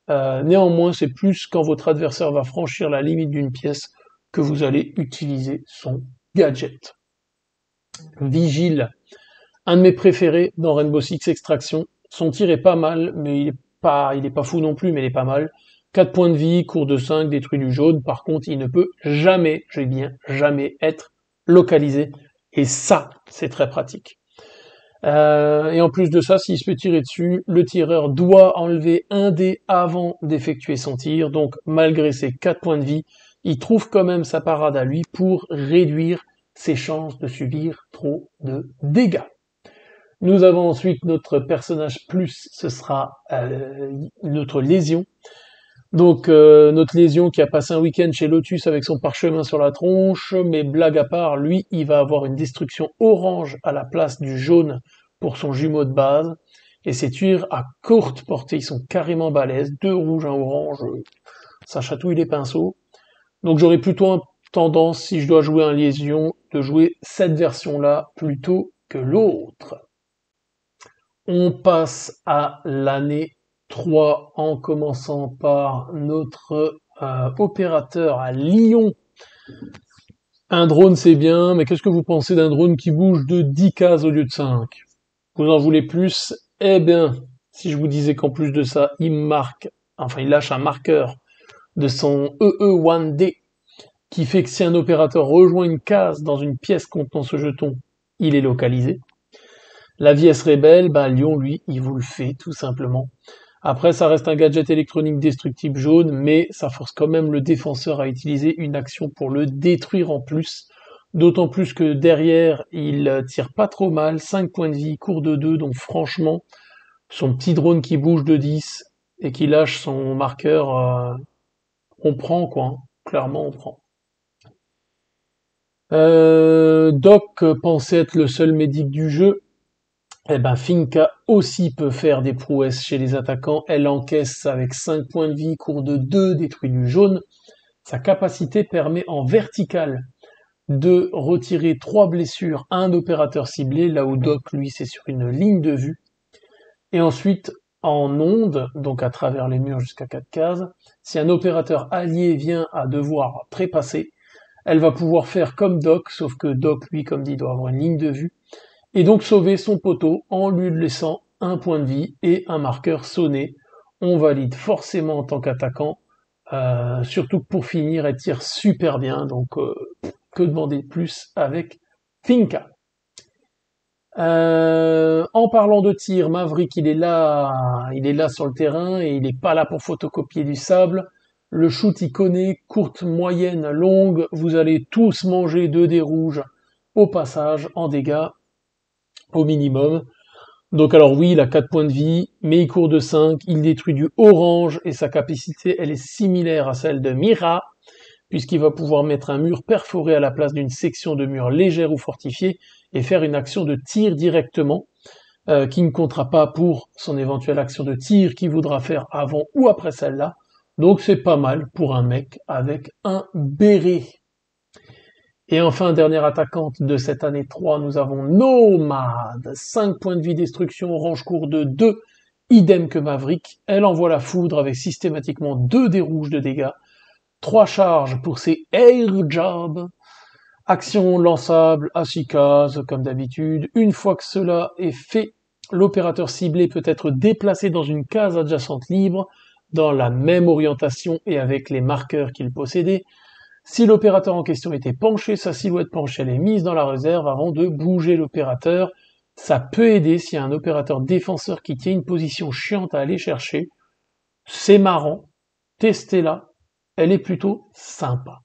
[SPEAKER 1] Néanmoins, c'est plus quand votre adversaire va franchir la limite d'une pièce que vous allez utiliser son gadget. Vigile, un de mes préférés dans Rainbow Six Extraction. Son tir est pas mal, mais il est pas fou non plus, mais il est pas mal. 4 points de vie, cours de 5, détruit du jaune. Par contre, il ne peut jamais, j'ai bien jamais, être localisé. Et ça, c'est très pratique. Et en plus de ça, s'il se fait tirer dessus, le tireur doit enlever un dé avant d'effectuer son tir. Donc, malgré ses 4 points de vie, il trouve quand même sa parade à lui pour réduire ses chances de subir trop de dégâts. Nous avons ensuite notre personnage plus, ce sera notre lésion. Donc notre lésion qui a passé un week-end chez Lotus avec son parchemin sur la tronche, mais blague à part, lui, il va avoir une destruction orange à la place du jaune pour son jumeau de base. Et ces tuiles à courte portée, ils sont carrément balèzes, deux rouges, un orange, ça chatouille les pinceaux. Donc j'aurais plutôt tendance, si je dois jouer un lésion, de jouer cette version-là plutôt que l'autre. On passe à l'année 3 en commençant par notre opérateur à Lyon. Un drone c'est bien, mais qu'est-ce que vous pensez d'un drone qui bouge de 10 cases au lieu de 5? Vous en voulez plus? Eh bien, si je vous disais qu'en plus de ça, il lâche un marqueur de son EE1D qui fait que si un opérateur rejoint une case dans une pièce contenant ce jeton, il est localisé. La VS Rebelle, Lyon, lui, il vous le fait, tout simplement. Après, ça reste un gadget électronique destructible jaune, mais ça force quand même le défenseur à utiliser une action pour le détruire en plus. D'autant plus que derrière, il tire pas trop mal, 5 points de vie, court de 2, donc franchement, son petit drone qui bouge de 10 et qui lâche son marqueur, on prend quoi, hein. Clairement on prend. Doc pensait être le seul médic du jeu. Eh ben, Finka aussi peut faire des prouesses chez les attaquants. Elle encaisse avec 5 points de vie, court de 2, détruit du jaune. Sa capacité permet en vertical de retirer 3 blessures à un opérateur ciblé, là où Doc, lui, c'est sur une ligne de vue. Et ensuite, en onde, donc à travers les murs jusqu'à 4 cases, si un opérateur allié vient à devoir trépasser, elle va pouvoir faire comme Doc, sauf que Doc, lui, comme dit, doit avoir une ligne de vue, et donc sauver son poteau en lui laissant un point de vie et un marqueur sonné. On valide forcément en tant qu'attaquant, surtout que pour finir, elle tire super bien, donc que demander de plus avec Finka. En parlant de tir, Maverick il est là sur le terrain et il n'est pas là pour photocopier du sable. Le shoot il connaît, courte, moyenne, longue, vous allez tous manger 2 dés rouges au passage en dégâts au minimum. Donc alors oui, il a 4 points de vie, mais il court de 5, il détruit du orange et sa capacité elle est similaire à celle de Mira, puisqu'il va pouvoir mettre un mur perforé à la place d'une section de mur légère ou fortifiée et faire une action de tir directement, qui ne comptera pas pour son éventuelle action de tir qu'il voudra faire avant ou après celle-là. Donc c'est pas mal pour un mec avec un béret. Et enfin, dernière attaquante de cette année 3, nous avons Nomad. 5 points de vie destruction, orange court de 2, idem que Maverick. Elle envoie la foudre avec systématiquement 2 dés rouges de dégâts, 3 charges pour ses air jobs, action lançable à 6 cases comme d'habitude. Une fois que cela est fait, l'opérateur ciblé peut être déplacé dans une case adjacente libre, dans la même orientation et avec les marqueurs qu'il possédait. Si l'opérateur en question était penché, sa silhouette penchée elle est mise dans la réserve avant de bouger l'opérateur. Ça peut aider s'il y a un opérateur défenseur qui tient une position chiante à aller chercher. C'est marrant, testez-la, elle est plutôt sympa.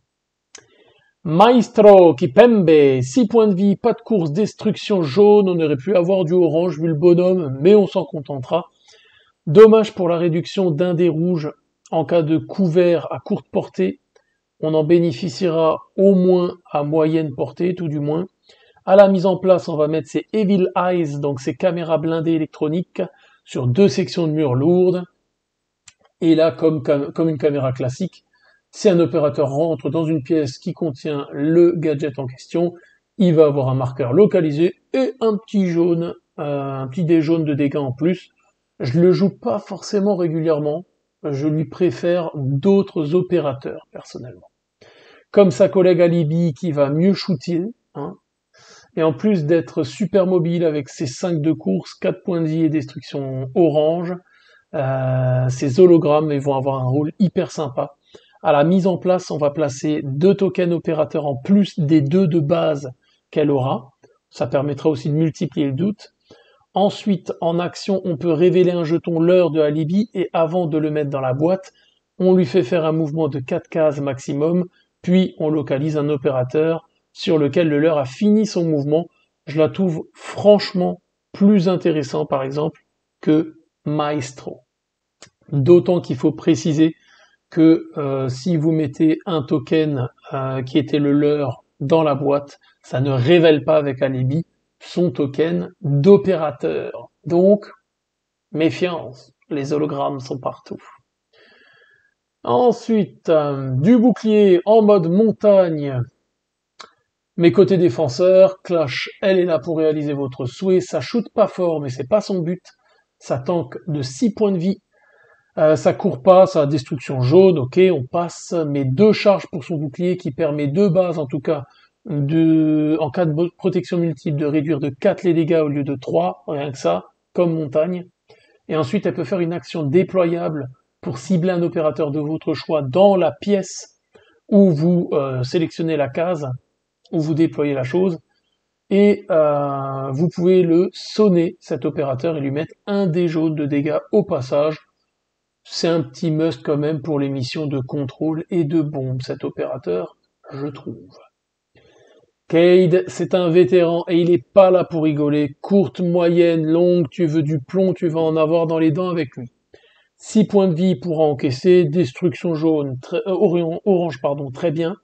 [SPEAKER 1] Maestro Kipembe, 6 points de vie, pas de course, destruction jaune, on aurait pu avoir du orange vu le bonhomme, mais on s'en contentera. Dommage pour la réduction d'un dé rouge en cas de couvert à courte portée. On en bénéficiera au moins à moyenne portée, tout du moins. À la mise en place, on va mettre ces Evil Eyes, donc ces caméras blindées électroniques, sur 2 sections de murs lourdes. Et là, comme une caméra classique, si un opérateur rentre dans une pièce qui contient le gadget en question, il va avoir un marqueur localisé et un petit jaune, un petit dé jaune de dégâts en plus. Je le joue pas forcément régulièrement, je lui préfère d'autres opérateurs, personnellement. Comme sa collègue Alibi qui va mieux shooter, hein, et en plus d'être super mobile avec ses 5 de course, 4 points de vie et destruction orange, ces hologrammes ils vont avoir un rôle hyper sympa. À la mise en place, on va placer 2 tokens opérateurs en plus des 2 de base qu'elle aura. Ça permettra aussi de multiplier le doute. Ensuite, en action, on peut révéler un jeton leurre de Alibi et avant de le mettre dans la boîte, on lui fait faire un mouvement de 4 cases maximum, puis on localise un opérateur sur lequel le leurre a fini son mouvement. Je la trouve franchement plus intéressant, par exemple, que Maestro. D'autant qu'il faut préciser que si vous mettez un token qui était le leur dans la boîte, ça ne révèle pas avec Alibi son token d'opérateur. Donc, méfiance, les hologrammes sont partout. Ensuite, du bouclier en mode montagne. Mais côté défenseur, Clash, elle est là pour réaliser votre souhait. Ça shoot pas fort, mais c'est pas son but. Ça tank de 6 points de vie. Ça court pas, ça a destruction jaune, ok, on passe. Mais 2 charges pour son bouclier qui permet 2 bases en tout cas, en cas de protection multiple, de réduire de 4 les dégâts au lieu de 3, rien que ça, comme montagne. Et ensuite, elle peut faire une action déployable pour cibler un opérateur de votre choix dans la pièce où vous sélectionnez la case, où vous déployez la chose, et vous pouvez le sonner, cet opérateur, et lui mettre un dé jaune de dégâts au passage. C'est un petit must quand même pour les missions de contrôle et de bombe, cet opérateur, je trouve. Cade, c'est un vétéran et il est pas là pour rigoler. Courte, moyenne, longue, tu veux du plomb, tu vas en avoir dans les dents avec lui. 6 points de vie pour encaisser, destruction jaune, orange, très bien.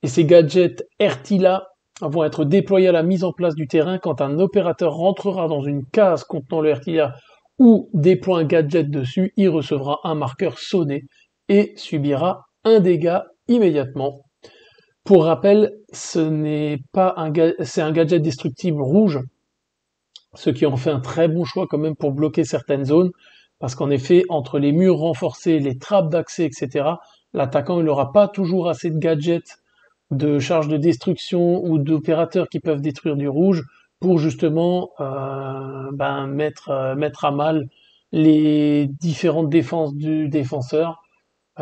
[SPEAKER 1] Et ces gadgets Ertila vont être déployés à la mise en place du terrain quand un opérateur rentrera dans une case contenant le Ertila ou déploie un gadget dessus, il recevra un marqueur sonné et subira un dégât immédiatement. Pour rappel, c'est un gadget destructible rouge, ce qui en fait un très bon choix quand même pour bloquer certaines zones, parce qu'en effet, entre les murs renforcés, les trappes d'accès, etc., l'attaquant il n'aura pas toujours assez de gadgets, de charges de destruction ou d'opérateurs qui peuvent détruire du rouge pour justement mettre à mal les différentes défenses du défenseur.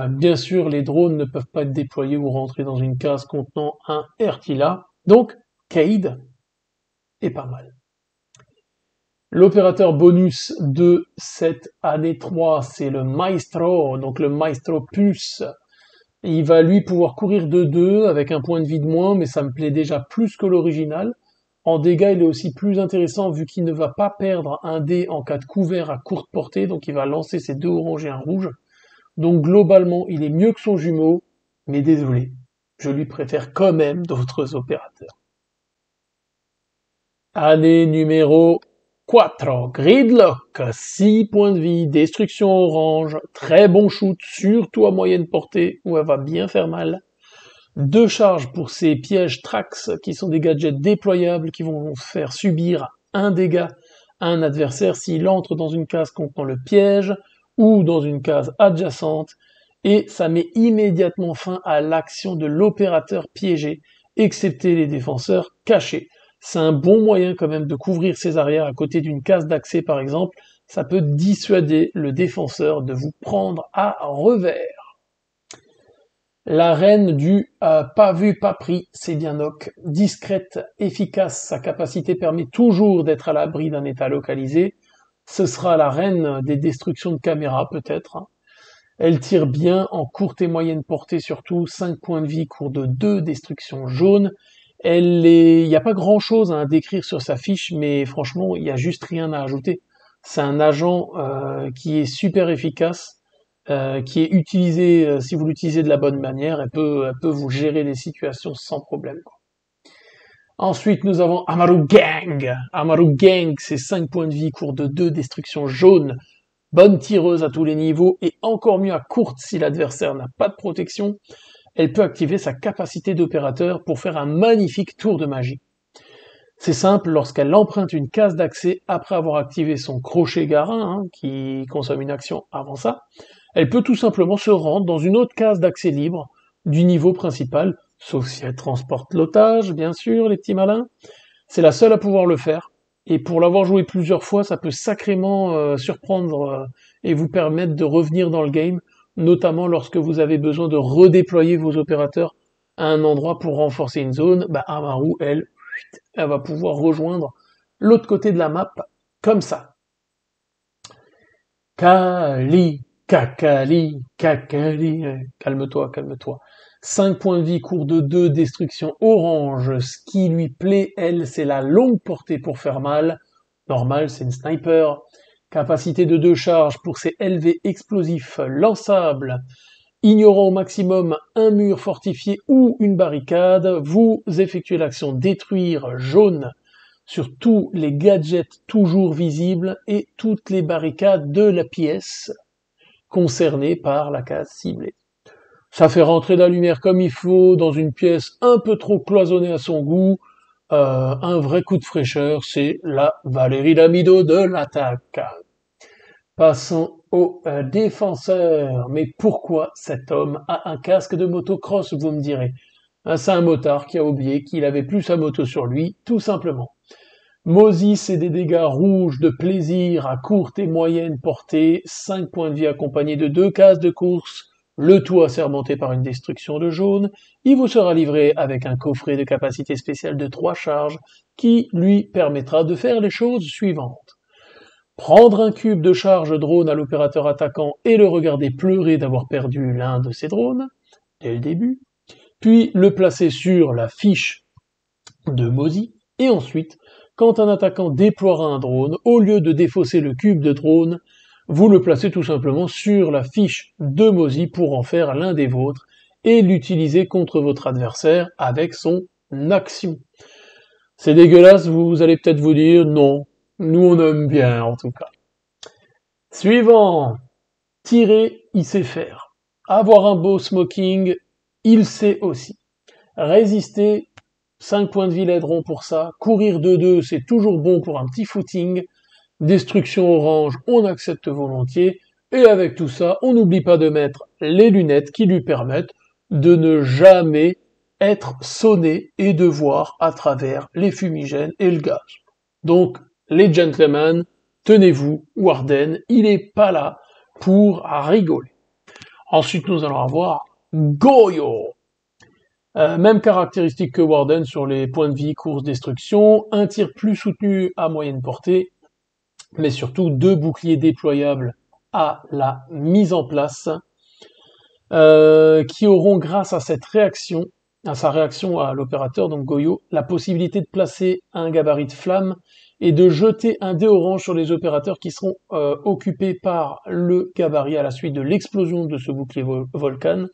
[SPEAKER 1] Bien sûr, les drones ne peuvent pas être déployés ou rentrer dans une case contenant un Ertila. Donc, Cade est pas mal. L'opérateur bonus de cette année 3, c'est le Maestro, donc le Maestro Plus. Il va lui pouvoir courir de 2 avec un point de vie de moins, mais ça me plaît déjà plus que l'original. En dégâts, il est aussi plus intéressant vu qu'il ne va pas perdre un dé en cas de couvert à courte portée, donc il va lancer ses 2 oranges et un rouge. Donc globalement, il est mieux que son jumeau, mais désolé, je lui préfère quand même d'autres opérateurs. Année numéro 4, Gridlock, 6 points de vie, destruction orange, très bon shoot, surtout à moyenne portée, où elle va bien faire mal. 2 charges pour ces pièges Trax, qui sont des gadgets déployables qui vont faire subir un dégât à un adversaire s'il entre dans une case contenant le piège, ou dans une case adjacente, et ça met immédiatement fin à l'action de l'opérateur piégé, excepté les défenseurs cachés. C'est un bon moyen quand même de couvrir ses arrières à côté d'une case d'accès par exemple, ça peut dissuader le défenseur de vous prendre à revers. La reine du pas vu, pas pris, c'est bien Nock. Discrète, efficace, sa capacité permet toujours d'être à l'abri d'un état localisé. Ce sera la reine des destructions de caméras peut-être. Elle tire bien en courte et moyenne portée surtout, 5 points de vie, cours de 2, destruction jaune. Il n'y a pas grand chose à décrire sur sa fiche, mais franchement, il n'y a juste rien à ajouter. C'est un agent qui est super efficace, qui est utilisé, si vous l'utilisez de la bonne manière, elle peut vous gérer les situations sans problème, quoi. Ensuite, nous avons Amaru Gang. Amaru Gang, c'est 5 points de vie, cours de 2, destruction jaune. Bonne tireuse à tous les niveaux, et encore mieux à courte si l'adversaire n'a pas de protection. Elle peut activer sa capacité d'opérateur pour faire un magnifique tour de magie. C'est simple, lorsqu'elle emprunte une case d'accès après avoir activé son crochet garin, qui consomme une action avant ça, elle peut tout simplement se rendre dans une autre case d'accès libre du niveau principal, sauf si elle transporte l'otage, bien sûr, les petits malins. C'est la seule à pouvoir le faire, et pour l'avoir joué plusieurs fois, ça peut sacrément surprendre et vous permettre de revenir dans le game, notamment lorsque vous avez besoin de redéployer vos opérateurs à un endroit pour renforcer une zone. Amaru, elle va pouvoir rejoindre l'autre côté de la map, comme ça. Kakali, calme-toi, calme-toi. 5 points de vie, cours de 2, destruction orange. Ce qui lui plaît, elle, c'est la longue portée pour faire mal. Normal, c'est une sniper. Capacité de 2 charges pour ses LV explosifs lançables. Ignorant au maximum un mur fortifié ou une barricade, vous effectuez l'action détruire jaune sur tous les gadgets toujours visibles et toutes les barricades de la pièce concernée par la case ciblée. Ça fait rentrer la lumière comme il faut dans une pièce un peu trop cloisonnée à son goût. Un vrai coup de fraîcheur, c'est la Valérie Damido de l'attaque. Passons au défenseur. Mais pourquoi cet homme a un casque de motocross, vous me direz? C'est un motard qui a oublié qu'il avait plus sa moto sur lui, tout simplement. Mozy, c'est des dégâts rouges de plaisir à courte et moyenne portée, 5 points de vie accompagnés de 2 cases de course, le tout assermenté par une destruction de jaune. Il vous sera livré avec un coffret de capacité spéciale de 3 charges qui lui permettra de faire les choses suivantes. Prendre un cube de charge drone à l'opérateur attaquant et le regarder pleurer d'avoir perdu l'un de ses drones, dès le début, puis le placer sur la fiche de Mozy, et ensuite, quand un attaquant déploiera un drone, au lieu de défausser le cube de drone, vous le placez tout simplement sur la fiche de Mozy pour en faire l'un des vôtres et l'utiliser contre votre adversaire avec son action. C'est dégueulasse, vous allez peut-être vous dire, non, nous on aime bien en tout cas. Suivant, tirer, il sait faire. Avoir un beau smoking, il sait aussi. Résister, 5 points de vie l'aideront pour ça. Courir 2-2, c'est toujours bon pour un petit footing. Destruction orange, on accepte volontiers. Et avec tout ça, on n'oublie pas de mettre les lunettes qui lui permettent de ne jamais être sonné et de voir à travers les fumigènes et le gaz. Donc, les gentlemen, tenez-vous, Warden, il est pas là pour rigoler. Ensuite, nous allons avoir Goyo. Même caractéristique que Warden sur les points de vie, course, destruction, un tir plus soutenu à moyenne portée, mais surtout 2 boucliers déployables à la mise en place, qui auront grâce à cette réaction, à sa réaction à l'opérateur, donc Goyo, la possibilité de placer un gabarit de flamme et de jeter un dé orange sur les opérateurs qui seront occupés par le gabarit à la suite de l'explosion de ce bouclier Volcan.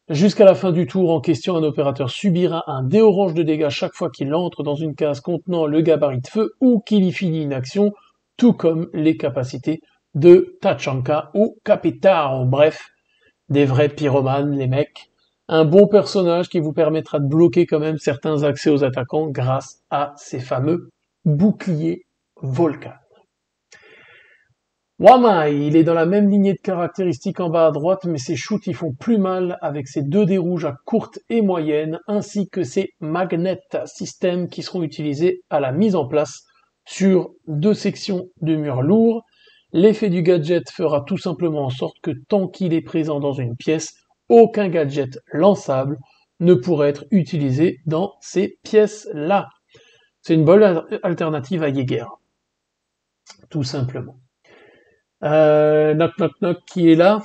[SPEAKER 1] Jusqu'à la fin du tour en question, un opérateur subira un dé orange de dégâts chaque fois qu'il entre dans une case contenant le gabarit de feu ou qu'il y finit une action, tout comme les capacités de Tachanka ou Capitao. Bref, des vrais pyromanes, les mecs. Un bon personnage qui vous permettra de bloquer quand même certains accès aux attaquants grâce à ces fameux boucliers Volcan. Wamai, il est dans la même lignée de caractéristiques en bas à droite, mais ses shoots y font plus mal avec ses 2 dés rouges à courte et moyenne, ainsi que ses magnet systèmes qui seront utilisés à la mise en place sur 2 sections de murs lourds. L'effet du gadget fera tout simplement en sorte que tant qu'il est présent dans une pièce, aucun gadget lançable ne pourra être utilisé dans ces pièces-là. C'est une bonne alternative à Jäger, tout simplement. Knock Knock Knock qui est là.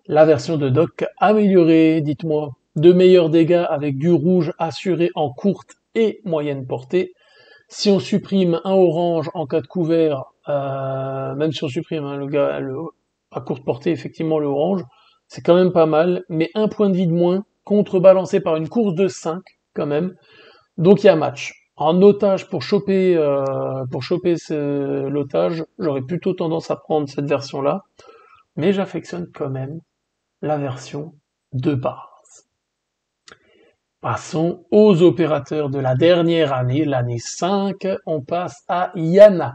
[SPEAKER 1] La version de Doc améliorée, dites-moi. De meilleurs dégâts avec du rouge assuré en courte et moyenne portée. Si on supprime un orange en cas de couvert, même si on supprime à courte portée, effectivement, le orange, c'est quand même pas mal, mais un point de vie de moins, contrebalancé par une course de 5, quand même. Donc il y a match. En otage pour choper l'otage, j'aurais plutôt tendance à prendre cette version-là, mais j'affectionne quand même la version de base. Passons aux opérateurs de la dernière année, l'année 5, on passe à Yana.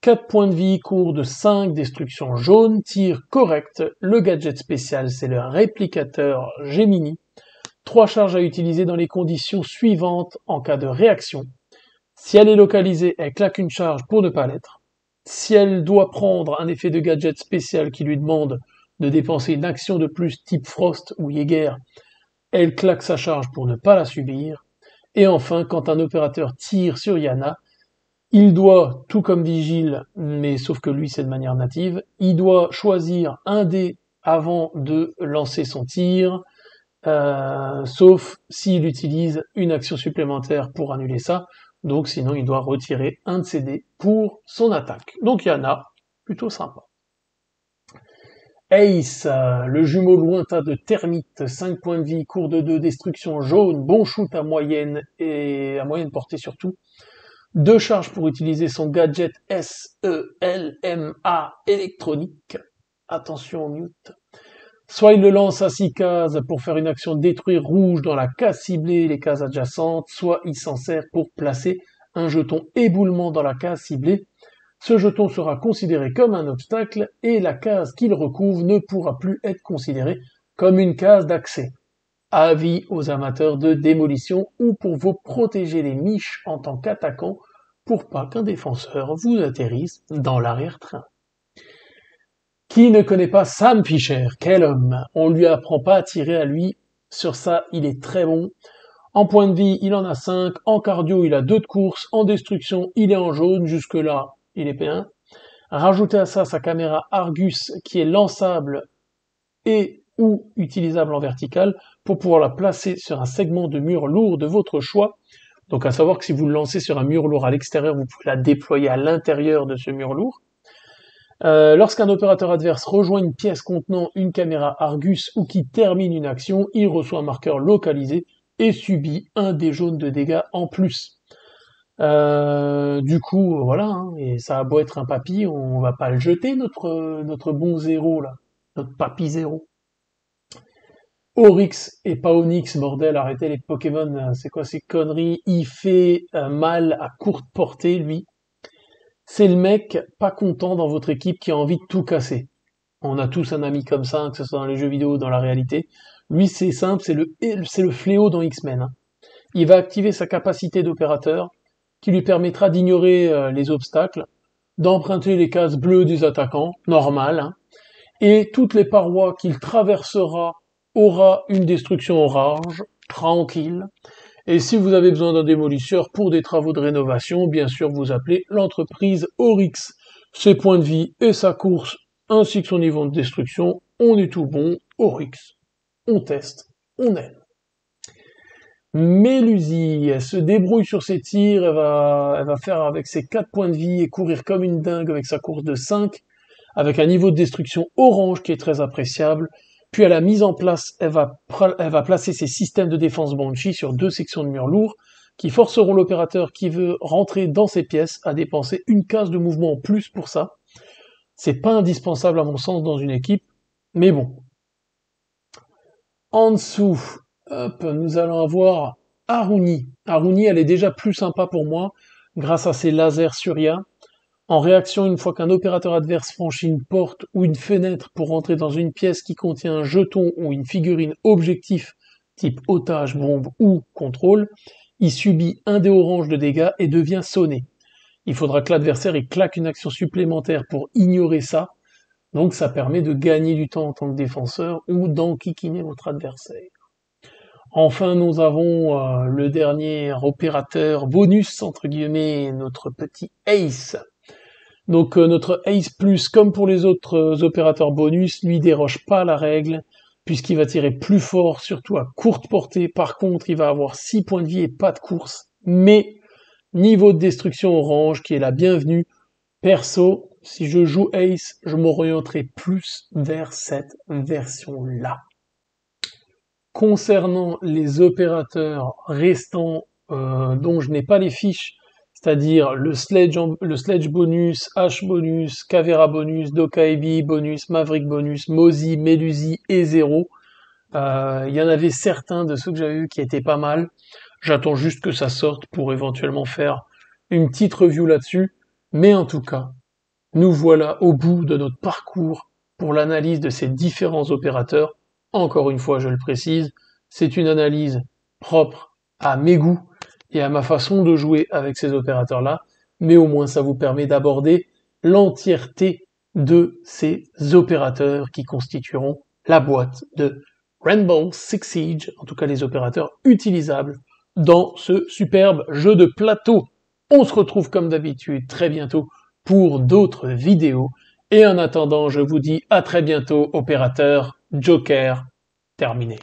[SPEAKER 1] 4 points de vie, cours de 5, destruction jaune, tir correct, le gadget spécial c'est le réplicateur Gemini. 3 charges à utiliser dans les conditions suivantes en cas de réaction. Si elle est localisée, elle claque une charge pour ne pas l'être. Si elle doit prendre un effet de gadget spécial qui lui demande de dépenser une action de plus type Frost ou Jäger, elle claque sa charge pour ne pas la subir. Et enfin, quand un opérateur tire sur Yana, il doit, tout comme Vigile, mais sauf que lui c'est de manière native, il doit choisir un dé avant de lancer son tir, sauf s'il utilise une action supplémentaire pour annuler ça, donc sinon il doit retirer un de ses dés pour son attaque. Donc Yana, plutôt sympa. Ace, le jumeau lointain de Termite, 5 points de vie, cours de 2, destruction jaune, bon shoot à moyenne et à moyenne portée surtout. 2 charges pour utiliser son gadget SELMA électronique. Attention au mute. Soit il le lance à 6 cases pour faire une action détruire rouge dans la case ciblée et les cases adjacentes, soit il s'en sert pour placer un jeton éboulement dans la case ciblée. Ce jeton sera considéré comme un obstacle et la case qu'il recouvre ne pourra plus être considérée comme une case d'accès. Avis aux amateurs de démolition ou pour vous protéger les miches en tant qu'attaquant pour pas qu'un défenseur vous atterrisse dans l'arrière-train. Qui ne connaît pas Sam Fisher? Quel homme! On lui apprend pas à tirer à lui. Sur ça, il est très bon. En point de vie, il en a 5. En cardio, il a 2 de course. En destruction, il est en jaune. Jusque-là, il est P1. Rajoutez à ça sa caméra Argus qui est lançable et ou utilisable en vertical pour pouvoir la placer sur un segment de mur lourd de votre choix. Donc à savoir que si vous le lancez sur un mur lourd à l'extérieur, vous pouvez la déployer à l'intérieur de ce mur lourd. Lorsqu'un opérateur adverse rejoint une pièce contenant une caméra Argus ou qui termine une action, il reçoit un marqueur localisé et subit un dé jaune de dégâts en plus. Du coup, voilà, hein, et ça a beau être un papy, on va pas le jeter, notre bon zéro, là. Notre papy zéro. Oryx et pas Onyx, bordel, arrêtez les Pokémon, c'est quoi ces conneries? Il fait mal à courte portée, lui. C'est le mec pas content dans votre équipe qui a envie de tout casser. On a tous un ami comme ça, hein, que ce soit dans les jeux vidéo ou dans la réalité. Lui, c'est simple, c'est le fléau dans X-Men. Hein. Il va activer sa capacité d'opérateur, qui lui permettra d'ignorer les obstacles, d'emprunter les cases bleues des attaquants, normal, hein, et toutes les parois qu'il traversera aura une destruction orange, tranquille. Et si vous avez besoin d'un démolisseur pour des travaux de rénovation, bien sûr, vous appelez l'entreprise Oryx. Ses points de vie et sa course, ainsi que son niveau de destruction, on est tout bon, Oryx. On teste, on aime. Mélusie, elle se débrouille sur ses tirs, elle va faire avec ses 4 points de vie et courir comme une dingue avec sa course de 5, avec un niveau de destruction orange qui est très appréciable. Puis à la mise en place, elle va placer ses systèmes de défense Banshee sur 2 sections de murs lourds qui forceront l'opérateur qui veut rentrer dans ces pièces à dépenser une case de mouvement en plus pour ça. C'est pas indispensable à mon sens dans une équipe, mais bon. En dessous, hop, nous allons avoir Aruni. Aruni, elle est déjà plus sympa pour moi grâce à ses lasers Surya. En réaction, une fois qu'un opérateur adverse franchit une porte ou une fenêtre pour rentrer dans une pièce qui contient un jeton ou une figurine objectif type otage, bombe ou contrôle, il subit un dé orange de dégâts et devient sonné. Il faudra que l'adversaire y claque une action supplémentaire pour ignorer ça, donc ça permet de gagner du temps en tant que défenseur ou d'enquiquiner votre adversaire. Enfin, nous avons le dernier opérateur bonus, entre guillemets, notre petit Ace. Donc notre Ace Plus, comme pour les autres opérateurs bonus, lui déroge pas à la règle, puisqu'il va tirer plus fort, surtout à courte portée. Par contre, il va avoir 6 points de vie et pas de course. Mais, niveau de destruction orange, qui est la bienvenue. Perso, si je joue Ace, je m'orienterai plus vers cette version-là. Concernant les opérateurs restants dont je n'ai pas les fiches, c'est-à-dire le Sledge bonus, H bonus, Kavera bonus, Dokaibi bonus, Maverick bonus, Mozi, Mélusie et Zero. Il y en avait certains de ceux que j'avais vus qui étaient pas mal. J'attends juste que ça sorte pour éventuellement faire une petite review là-dessus. Mais en tout cas, nous voilà au bout de notre parcours pour l'analyse de ces différents opérateurs. Encore une fois, je le précise, c'est une analyse propre à mes goûts et à ma façon de jouer avec ces opérateurs-là, mais au moins ça vous permet d'aborder l'entièreté de ces opérateurs qui constitueront la boîte de Rainbow Six Siege, en tout cas les opérateurs utilisables dans ce superbe jeu de plateau. On se retrouve comme d'habitude très bientôt pour d'autres vidéos, et en attendant, je vous dis à très bientôt, opérateur Joker terminé.